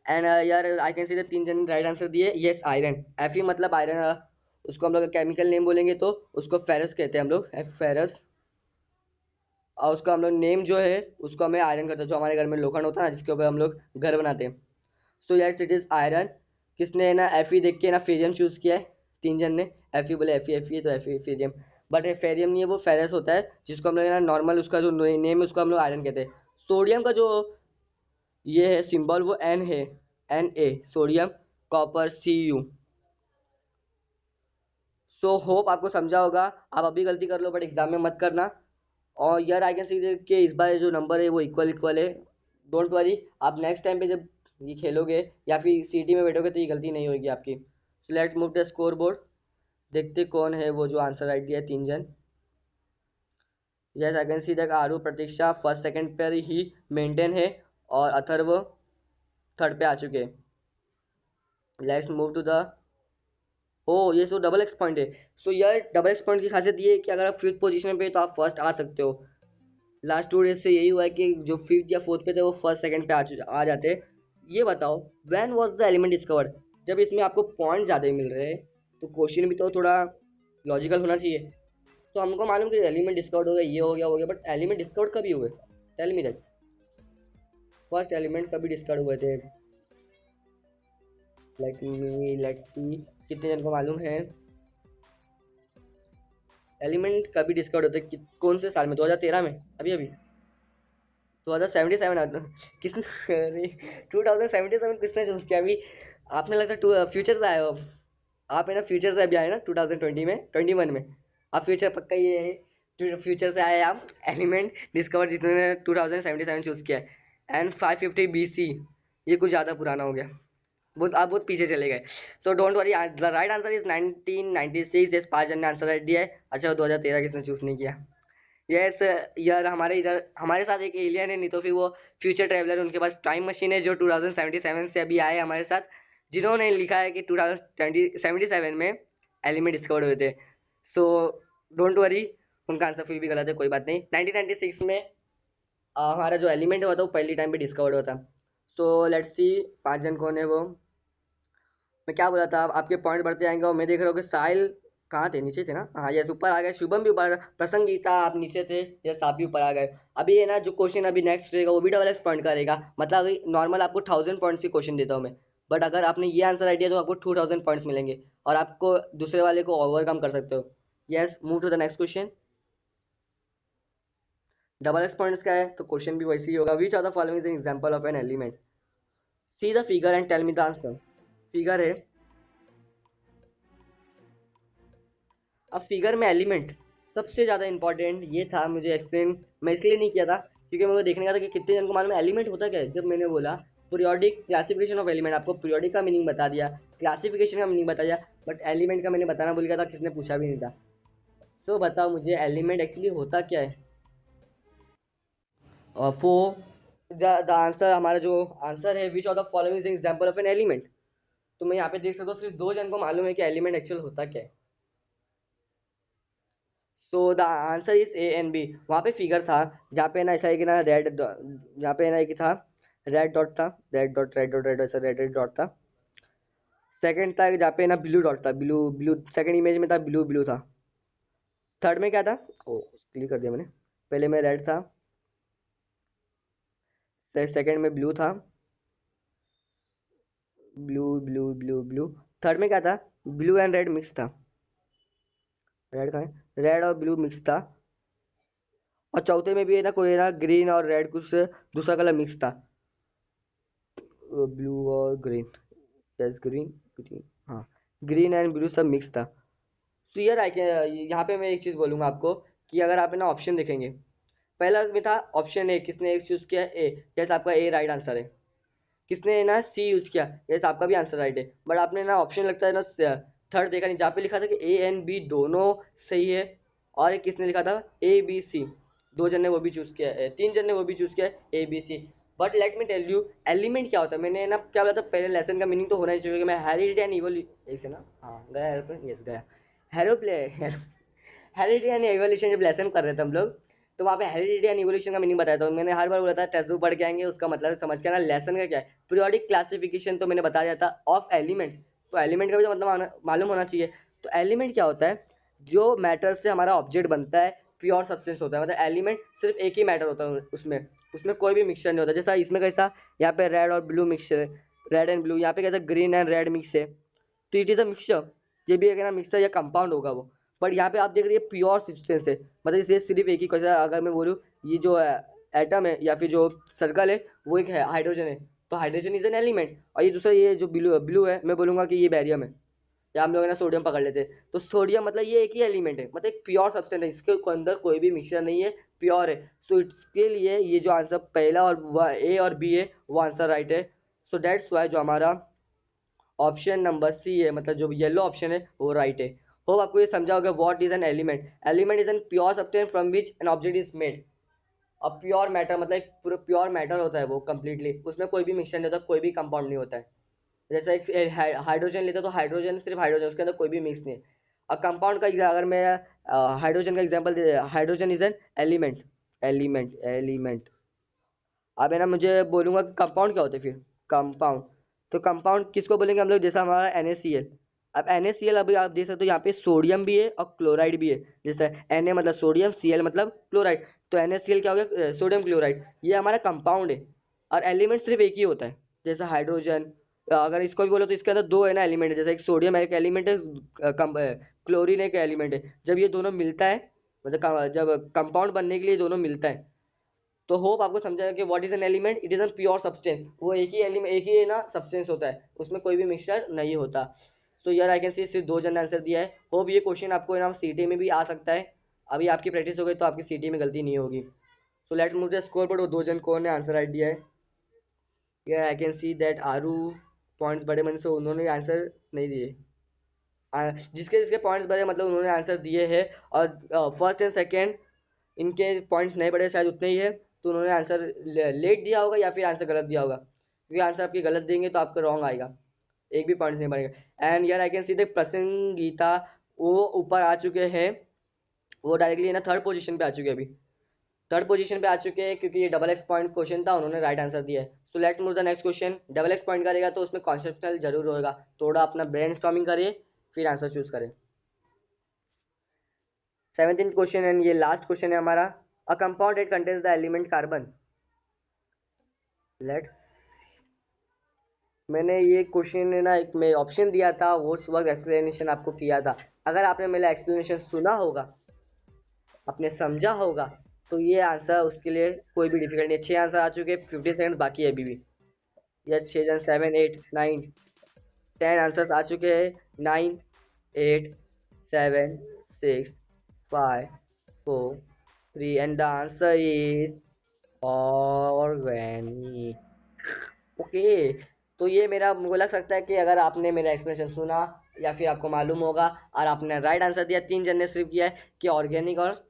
एंड यार आई कैन सी द 3 जन राइट आंसर दिए। यस आयरन, एफ ई मतलब आयरन। उसको हम लोग केमिकल नेम बोलेंगे तो उसको फेरस कहते हैं हम लोग, एफ फेरस। और उसका हम लोग नेम जो है उसको हमें आयरन करते हैं, जो हमारे घर में लोखंड होता है ना जिसके ऊपर हम लोग घर बनाते हैं। So yes it is iron. किसने ना एफ ई देख के ना फेरियम चूज़ किया है? 3 जन ने। एफ ई बोले, एफ ई तो F E Ferium. But Ferium नहीं है, वो फेरस होता है जिसको हम लोग ना नॉर्मल उसका जो नेम है उसको हम लोग आयरन कहते हैं। सोडियम का जो ये है सिंबल वो एन है, N A, sodium, copper C U. So hope आपको समझा होगा। आप अभी गलती कर लो बट एग्जाम में मत करना। और यार आई कैन सी कि इस बार जो नंबर है वो इक्वल इक्वल है। डोंट वरी, आप नेक्स्ट टाइम पे जब ये खेलोगे या फिर सीटी में बैठोगे तो ये गलती नहीं होगी आपकी। सो let's move the score board. देखते कौन है वो जो आंसर राइट दिया है 3 जन। Yes I can see that Aaru Pratiksha first second पर ही मेंटेन है और अथर्व थर्ड पे आ चुके हैं। लेट्स मूव टू द, ओ ये सो डबल एक्स पॉइंट है। सो यार डबल एक्स पॉइंट की खासियत ये है कि अगर आप फिफ्थ पोजीशन पे तो आप फर्स्ट आ सकते हो। लास्ट 2 डेज से यही हुआ है कि जो फिफ्थ या फोर्थ पे थे वो फर्स्ट सेकंड पे आ जाते। ये बताओ when was the element discovered? जब इसमें आपको पॉइंट ज़्यादा मिल रहे हैं तो क्वेश्चन भी तो थोड़ा लॉजिकल होना चाहिए। तो हमको मालूम कि एलिमेंट डिस्कवर्ड हो गया, ये हो गया, बट एलिमेंट डिस्कवर्ड कभी हुए? Tell me that. First element कभी डिस्कवर्ड हुए थे? लाइक मी लेट्स सी कितने जन को मालूम है एलिमेंट कभी डिस्कवर्ड होते हैं, कौन से साल में? 2013 में, अभी अभी 2077 आता किसने? अरे 2077 किसने चूज किया अभी? आपने लगता है फ्यूचर से आए हो अब। आप है ना फ्यूचर से अभी आए ना 2020 में, 21 में। आप फ्यूचर पक्का ये है, फ्यूचर से आए आप। एलिमेंट डिस्कवर जिसने 2077 चूज किया है एंड 550 BC, ये कुछ ज़्यादा पुराना हो गया। बहुत आप बहुत पीछे चले गए। So don't worry, the right answer is 1996। Yes 5 जन ने आंसर राइट दिया है। अच्छा 2013 किसने चूज नहीं किया? यस यार हमारे इधर हमारे साथ एक एलियन है, नहीं तो फिर वो फ्यूचर ट्रैवलर, उनके पास टाइम मशीन है जो 2077 से अभी आए हमारे साथ, जिन्होंने लिखा है कि 2077 में एलिमेंट डिस्कवर्ड हुए थे। सो डोंट वरी, उनका आंसर फिर भी गलत है, कोई बात नहीं। 1996 में हमारा जो एलिमेंट हुआ था वो पहली टाइम पे डिस्कवर्ड हुआ था। सो लेट्स सी 5 जन कौन है वो। मैं क्या बोला था, आपके पॉइंट बढ़ते जाएंगे और मैं देख रहा हूँ कि साहिल कहाँ थे, नीचे थे ना? हाँ यस ऊपर आ गए, शुभम भी ऊपर, प्रसंग गीता आप नीचे थे, यस आप भी ऊपर आ गए। अभी है ना जो क्वेश्चन अभी नेक्स्ट रहेगा वो भी डबल एक्स पॉइंट का रहेगा। मतलब अभी नॉर्मल आपको 1000 पॉइंट्स की क्वेश्चन देता हूँ मैं, बट अगर आपने ये आंसर आइडिया तो आपको 2000 पॉइंट्स मिलेंगे और आपको दूसरे वाले को ओवरकम कर सकते हो। Yes move to the next question. Double exponents क्या है, तो क्वेश्चन भी वैसे ही होगा, which are the following is example of an element, see the figure and tell me the answer. Figure है, अब फिगर में एलिमेंट सबसे ज़्यादा इंपॉर्टेंट ये था, मुझे एक्सप्लेन मैं इसलिए नहीं किया था क्योंकि मुझे देखने का था कि कितने जन को मालूम है एलिमेंट होता क्या है। जब मैंने बोला पीरियोडिक क्लासिफिकेशन ऑफ एलिमेंट, आपको पीरियोडिक का मीनिंग बता दिया, क्लासिफिकेशन का मीनिंग बता दिया, बट एलिमेंट का मैंने बताना भूल गया था, किसने पूछा भी नहीं था। सो बताओ मुझे एलिमेंट एक्चुअली होता क्या है। फो द आंसर, हमारा जो आंसर है, विच of the following is example of an element, तो मैं यहाँ पे देख सकता हूँ सिर्फ दो जन को मालूम है कि एलिमेंट एक्चुअल होता क्या है। So the answer is A and B. वहाँ पे फिगर था जहाँ पे ना ऐसा है कि ना रेड, जहाँ पे ना एक था रेड डॉट था, रेड डॉट ऐसा रेड रेड डॉट था। सेकंड था जहाँ पे ना ब्लू डॉट था, ब्लू ब्लू, सेकंड इमेज में था ब्लू ब्लू था। थर्ड में क्या था, ओ क्लिक कर दिया मैंने, पहले में रेड था, सेकंड में ब्लू था, blue blue blue blue. Third में क्या था, ब्लू एंड रेड मिक्स था, रेड का है, रेड और ब्लू मिक्स था। और चौथे में भी है ना कोई ना ग्रीन और रेड कुछ दूसरा कलर मिक्स था, ब्लू और ग्रीन, यस ग्रीन ग्रीन, हाँ ग्रीन एंड ब्लू सब मिक्स था। तो यार यहाँ पे मैं एक चीज़ बोलूँगा आपको कि अगर आप ना ऑप्शन देखेंगे, पहला में था ऑप्शन ए, किसने एक चूज़ किया ए, जैसे आपका ए राइट आंसर है। किसने ना सी यूज किया, जैसे आपका भी आंसर राइट है, बट आपने ना ऑप्शन लगता है ना थर्ड देखा नहीं, जहाँ पे लिखा था कि ए एंड बी दोनों सही है। और एक किसने लिखा था ए बी सी, दो जन ने वो भी चूज किया है, तीन जन ने वो भी चूज किया है A B C. But let me tell you element क्या होता है। मैंने ना क्या बोला था पहले, लेसन का मीनिंग तो होना ही चाहिए कि मैं हेरिडिटी एंड इवोल्यूशन, ऐसे ना, हाँ गया एरोप्लेन, यस गया, हेरोप्ले हेरिडिटी एंड इवोल्यूशन जब लेसन कर रहे थे हम लोग, तो वहाँ पे हेरिडिटी एंड इवोल्यूशन का मीनिंग बताया था मैंने, हर बार बोला था टेक्स्ट बुक पढ़ के आएंगे उसका मतलब समझ के आना लेसन का क्या है। पीरियोडिक क्लासिफिकेशन तो मैंने बता दिया था ऑफ एलिमेंट, तो एलिमेंट का भी तो मतलब मालूम होना चाहिए। तो एलिमेंट क्या होता है, जो मैटर से हमारा ऑब्जेक्ट बनता है, प्योर सब्सटेंस होता है, मतलब एलिमेंट सिर्फ एक ही मैटर होता है उसमें, उसमें कोई भी मिक्सचर नहीं होता। जैसा इसमें कैसा यहाँ पे रेड और ब्लू मिक्स है, रेड एंड ब्लू, यहाँ पे कैसा ग्रीन एंड रेड मिक्स है, तो इट इज़ अ मिक्सचर, ये भी एक ना मिक्सचर या कंपाउंड होगा वो। बट यहाँ पे आप देख रहे हैं प्योर सब्सटेंस है, मतलब इसे सिर्फ एक ही, कैसा अगर मैं बोलूँ ये जो एटम है या फिर जो सर्कल है वो एक है हाइड्रोजन है, तो हाइड्रोजन इज एन एलिमेंट। और ये दूसरा ये जो ब्लू ब्लू है, मैं बोलूँगा कि ये बैरियम है, या हम लोग है ना सोडियम पकड़ लेते हैं, तो सोडियम मतलब ये एक ही एलिमेंट है, मतलब एक प्योर सब्सटेंस है, इसके अंदर कोई भी मिक्सचर नहीं है, प्योर है। सो इसके लिए ये जो आंसर पहला और ए और बी है वो आंसर राइट है। सो दैट्स वाई जो हमारा ऑप्शन नंबर सी है, मतलब जो येलो ऑप्शन है वो राइट है। होप आपको ये समझा होगा what is an element. Element is an pure substance from which an object is made. अब प्योर मैटर मतलब एक पूरा प्योर मैटर होता है वो कम्प्लीटली, उसमें कोई भी मिक्सचर नहीं होता, कोई भी कंपाउंड नहीं होता है। जैसे एक हाइड्रोजन लेते तो हाइड्रोजन सिर्फ हाइड्रोजन, उसके अंदर कोई भी मिक्स नहीं है। और कंपाउंड का अगर मैं हाइड्रोजन का example they, hydrogen is an element, element. अब है ना मुझे बोलूँगा कि कंपाउंड क्या होते हैं फिर, कंपाउंड, तो कंपाउंड किसको बोलेंगे हम लोग, जैसा हमारा NaCl। अब NaCl अभी आप देख सकते हो यहाँ पे सोडियम भी है और क्लोराइड भी है, जैसे Na मतलब सोडियम, Cl मतलब क्लोराइड, तो NaCl क्या हो गया, सोडियम क्लोराइड, ये हमारा कंपाउंड है। और एलिमेंट सिर्फ एक ही होता है, जैसे हाइड्रोजन, अगर इसको भी बोलो तो इसके अंदर दो है ना एलिमेंट है, जैसे एक सोडियम एक एलिमेंट है, क्लोरीन एक एलिमेंट है। जब ये दोनों मिलता है, मतलब जब कंपाउंड बनने के लिए दोनों मिलता है, तो होप आपको समझाएगा कि what is an element, it is an pure substance, वो एक ही एलिमेंट, एक ही ना सब्सटेंस होता है, उसमें कोई भी मिक्सचर नहीं होता। सो यार आई कैन सी सिर्फ दो जन ने आंसर दिया है। होप ये क्वेश्चन आपको ना सीटी में भी आ सकता है, अभी आपकी प्रैक्टिस हो गई तो आपकी सीटी में गलती नहीं होगी। सो let's move the score board, वो दो जन कौन ने आंसर राइट दिया है। यार I can see that Aaru points बड़े मन से उन्होंने आंसर नहीं दिए, जिसके जिसके पॉइंट्स बड़े मतलब उन्होंने आंसर दिए हैं। और फर्स्ट एंड सेकेंड इनके पॉइंट्स नहीं बढ़े शायद उतने ही है, तो उन्होंने आंसर लेट दिया होगा या फिर आंसर गलत दिया होगा, क्योंकि आंसर आपके गलत देंगे तो आपका रॉन्ग आएगा, एक भी पॉइंट्स नहीं बढ़ेगा। एंड यार आई कैन सी द प्रसंगीता वो ऊपर आ चुके हैं, वो डायरेक्टली ना थर्ड पोजीशन पे आ चुके हैं, अभी थर्ड पोजीशन पे आ चुके हैं, क्योंकि ये डबल एक्स पॉइंट क्वेश्चन था, उन्होंने राइट आंसर दिया है। So let's move the next question. Double x point करेगा तो उसमें कॉन्सेप्चुअल जरूर होगा, थोड़ा अपना ब्रेन स्टॉर्मिंग करिए फिर आंसर चूज करें। 17th क्वेश्चन एंड ये लास्ट क्वेश्चन है हमारा, a compound it contains the element carbon. Let's, मैंने ये क्वेश्चन है ना एक में ऑप्शन दिया था, वो उस वक्त एक्सप्लेनेशन आपको किया था। अगर आपने मेरा एक्सप्लेनेशन सुना होगा, आपने समझा होगा, तो ये आंसर उसके लिए कोई भी डिफिकल्ट नहीं है। 6 आंसर आ चुके हैं, 50 सेकंड बाकी है अभी भी। यस 6 जन 7 8 9 10 आंसर आ चुके हैं। 9 8 7 6 5 4 3 and the answer is organic. Okay, तो ये मेरा मुझे लग सकता है कि अगर आपने मेरा एक्सप्लेनेशन सुना या फिर आपको मालूम होगा और आपने राइट आंसर दिया, 3 जन ने सिर्फ किया है कि ऑर्गेनिक और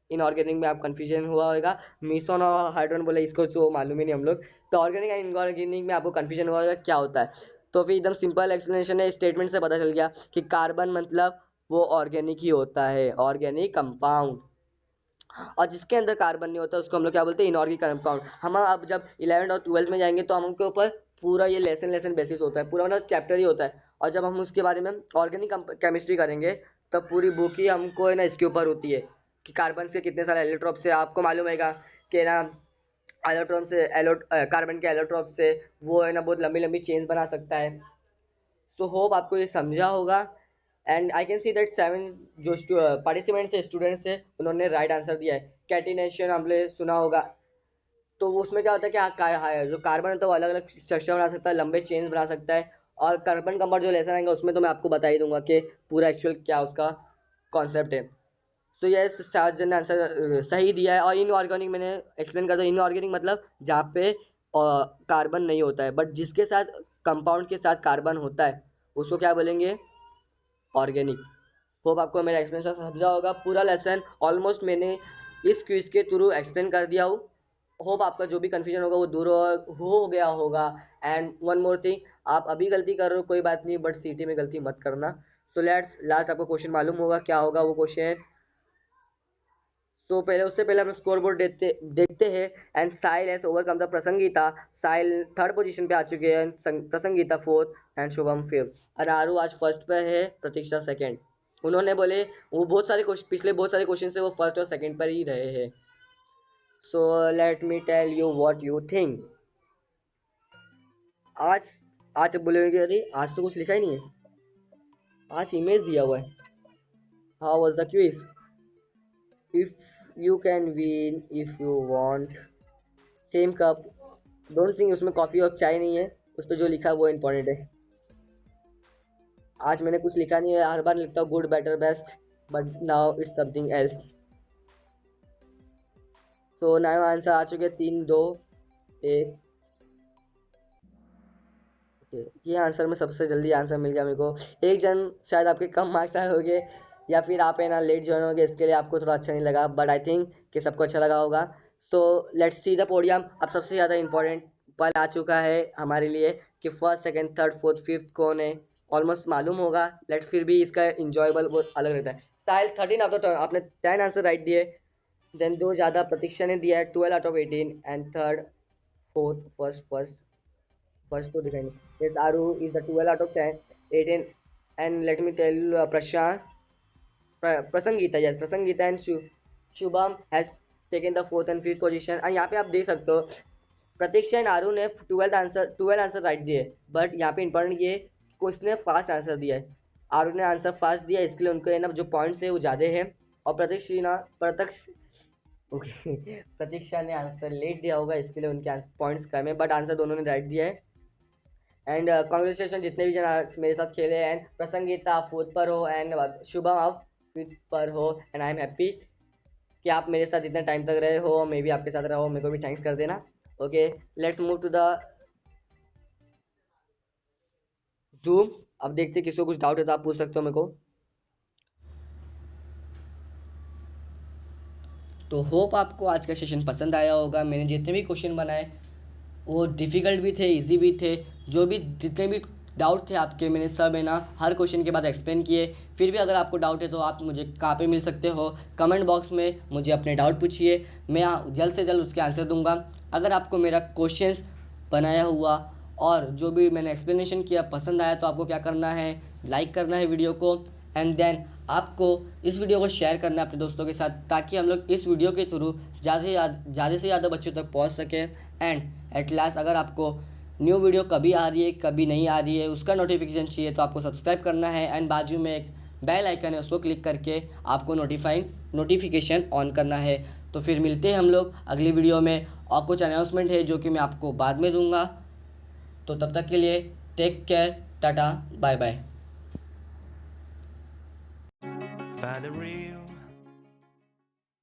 इनऑर्गेनिक में आप कंफ्यूजन हुआ होगा। मिसोन और हाइड्रोन बोले इसको तो मालूम ही नहीं हम लोग। तो ऑर्गेनिक एंड इनऑर्गेनिक में आपको कंफ्यूजन हुआ होगा क्या होता है। तो फिर एकदम सिंपल एक्सप्लेनेशन है, स्टेटमेंट से पता चल गया कि कार्बन मतलब वो ऑर्गेनिक ही होता है, ऑर्गेनिक कंपाउंड। और जिसके अंदर कार्बन नहीं होता उसको हम लोग क्या बोलते हैं, इनऑर्गेनिक कंपाउंड। हम अब जब 11th और 12th में जाएंगे तो हमके ऊपर पूरा ये लेसन बेसिस होता है, पूरा मतलब चैप्टर ही होता है। और जब हम उसके बारे में ऑर्गेनिक केमिस्ट्री करेंगे तब पूरी बुक ही हमको है ना इसके ऊपर होती है कि कार्बन से कितने सारे एलोट्रोप से आपको मालूम होगा कि ना एलोट्रोप से कार्बन के एलोट्रोप से वो है ना बहुत लंबी लंबी चेन्स बना सकता है। सो होप आपको ये समझा होगा। And I can see that 7 जो पार्टिसिपेंट्स है, स्टूडेंट्स है, उन्होंने राइट आंसर दिया है। कैटिनेशन हमने सुना होगा, तो वो उसमें क्या होता है कि जो कार्बन है तो वो अलग अलग स्ट्रक्चर बना सकता है, लंबे चेन्स बना सकता है। और कार्बन कंपाउंड जो लेसन आएंगे उसमें तो मैं आपको बता ही दूंगा कि पूरा एक्चुअल क्या उसका कॉन्सेप्ट है। तो ये 7 जन ने आंसर सही दिया है। और इनऑर्गेनिक मैंने एक्सप्लेन कर दिया। इनऑर्गेनिक मतलब जहाँ पे कार्बन नहीं होता है, बट जिसके साथ कंपाउंड के साथ कार्बन होता है उसको क्या बोलेंगे, ऑर्गेनिक। होप आपको मेरा एक्सप्लेनेशन समझा होगा। पूरा लेसन ऑलमोस्ट मैंने इस क्विज के थ्रू एक्सप्लेन कर दिया हूँ। होप आपका जो भी कंफ्यूजन होगा वो दूर हो गया होगा। एंड वन मोर थिंग, आप अभी गलती कर रहे हो कोई बात नहीं, बट सीटी में गलती मत करना। तो लेट्स लास्ट आपको क्वेश्चन मालूम होगा क्या होगा वो क्वेश्चन। तो पहले उससे पहले हम स्कोर बोर्ड देखते हैं। And Sahil has overcome the Prasangita. Sahil 3rd position पे आ चुके हैं, प्रसंगीता 4th एंड शुभम 5th। अनारू आज फर्स्ट पे है, प्रतीक्षा 2nd। उन्होंने बोले वो बहुत सारे क्वेश्चन, पिछले बहुत सारे क्वेश्चन से वो फर्स्ट और सेकंड पर ही रहे हैं। So let me tell you what you think. आज आज बोलेंगे अरे आज तो कुछ लिखा ही नहीं है, आज इमेज दिया हुआ है। How was the quiz? If you can win if you want same cup. Don't think उसमें कॉफी और चाय नहीं है, उस पर जो लिखा है वो इम्पोर्टेंट है। आज मैंने कुछ लिखा नहीं है, हर बार लिखता हूँ good better best, but now it's something else. So now answer आ चुके 3 2 1। ये आंसर में सबसे जल्दी आंसर मिल गया मेरे को। एक जन शायद आपके कम मार्क्स आए होंगे या फिर आप है ना लेट ज्वाइन होंगे, इसके लिए आपको थोड़ा अच्छा नहीं लगा, बट आई थिंक कि सबको अच्छा लगा होगा। So let's see the podium. अब सबसे ज़्यादा इंपॉर्टेंट पल आ चुका है हमारे लिए कि first second third fourth fifth कौन है। ऑलमोस्ट मालूम होगा, लेट्स फिर भी इसका इंजॉयबल बहुत अलग रहता है। साहिल 13 आउट ऑफ 10, आपने 10 आंसर राइट दिए। देन 2 ज़्यादा प्रतीक्षा ने दिया है 12 out of 18 and third fourth first to define. Yes, Aru is the 12 out of 10, 18, and let me tell you, Prashant, Prasangita, yes, Prasangita and Shubham has taken the 4th and 5th position. और यहाँ पे आप देख सकते हो प्रतीक्षा and आरू ने 12 answer right दिए, but यहाँ पे इंपॉर्टेंट ये कि उसने फास्ट आंसर दिया है। आरू ने आंसर फास्ट दिया, इसके लिए उनको है ना जो पॉइंट्स है वो ज़्यादा है। और प्रतीक्षा ने आंसर लेट दिया होगा, इसके लिए उनके पॉइंट्स कम है, बट आंसर दोनों ने राइट दिया है। एंड कॉन्ग्रेचुलेशन जितने भी जन मेरे साथ खेले। एंड प्रसंगीता आप 4th पर हो एंड शुभम आप 5th पर हो। एंड आई एम हैप्पी कि आप मेरे साथ इतने टाइम तक रहे हो, मैं भी आपके साथ रहा हूँ, मेरे को भी थैंक्स कर देना। Okay let's move to the zoom. अब देखते किसी को कुछ डाउट है तो आप पूछ सकते हो मेरे को। तो होप आपको आज का सेशन पसंद आया होगा। मैंने जितने भी क्वेश्चन बनाए वो डिफ़िकल्ट भी थे, इजी भी थे। जो भी जितने भी डाउट थे आपके मैंने सब है ना हर क्वेश्चन के बाद एक्सप्लेन किए। फिर भी अगर आपको डाउट है तो आप मुझे कहाँ पे मिल सकते हो, कमेंट बॉक्स में मुझे अपने डाउट पूछिए, मैं जल्द से जल्द उसके आंसर दूंगा। अगर आपको मेरा क्वेश्चंस बनाया हुआ और जो भी मैंने एक्सप्लेनेशन किया पसंद आया तो आपको क्या करना है, लाइक करना है वीडियो को। एंड देन आपको इस वीडियो को शेयर करना है अपने दोस्तों के साथ, ताकि हम लोग इस वीडियो के थ्रू ज़्यादा से ज़्यादा बच्चों तक पहुंच सकें। एंड एट लास्ट अगर आपको न्यू वीडियो कभी आ रही है कभी नहीं आ रही है उसका नोटिफिकेशन चाहिए तो आपको सब्सक्राइब करना है। एंड बाजू में एक बेल आइकन है, उसको क्लिक करके आपको नोटिफाई नोटिफिकेशन ऑन करना है। तो फिर मिलते हैं हम लोग अगली वीडियो में, और कुछ अनाउंसमेंट है जो कि मैं आपको बाद में दूंगा। तो तब तक के लिए take care, tata, bye bye.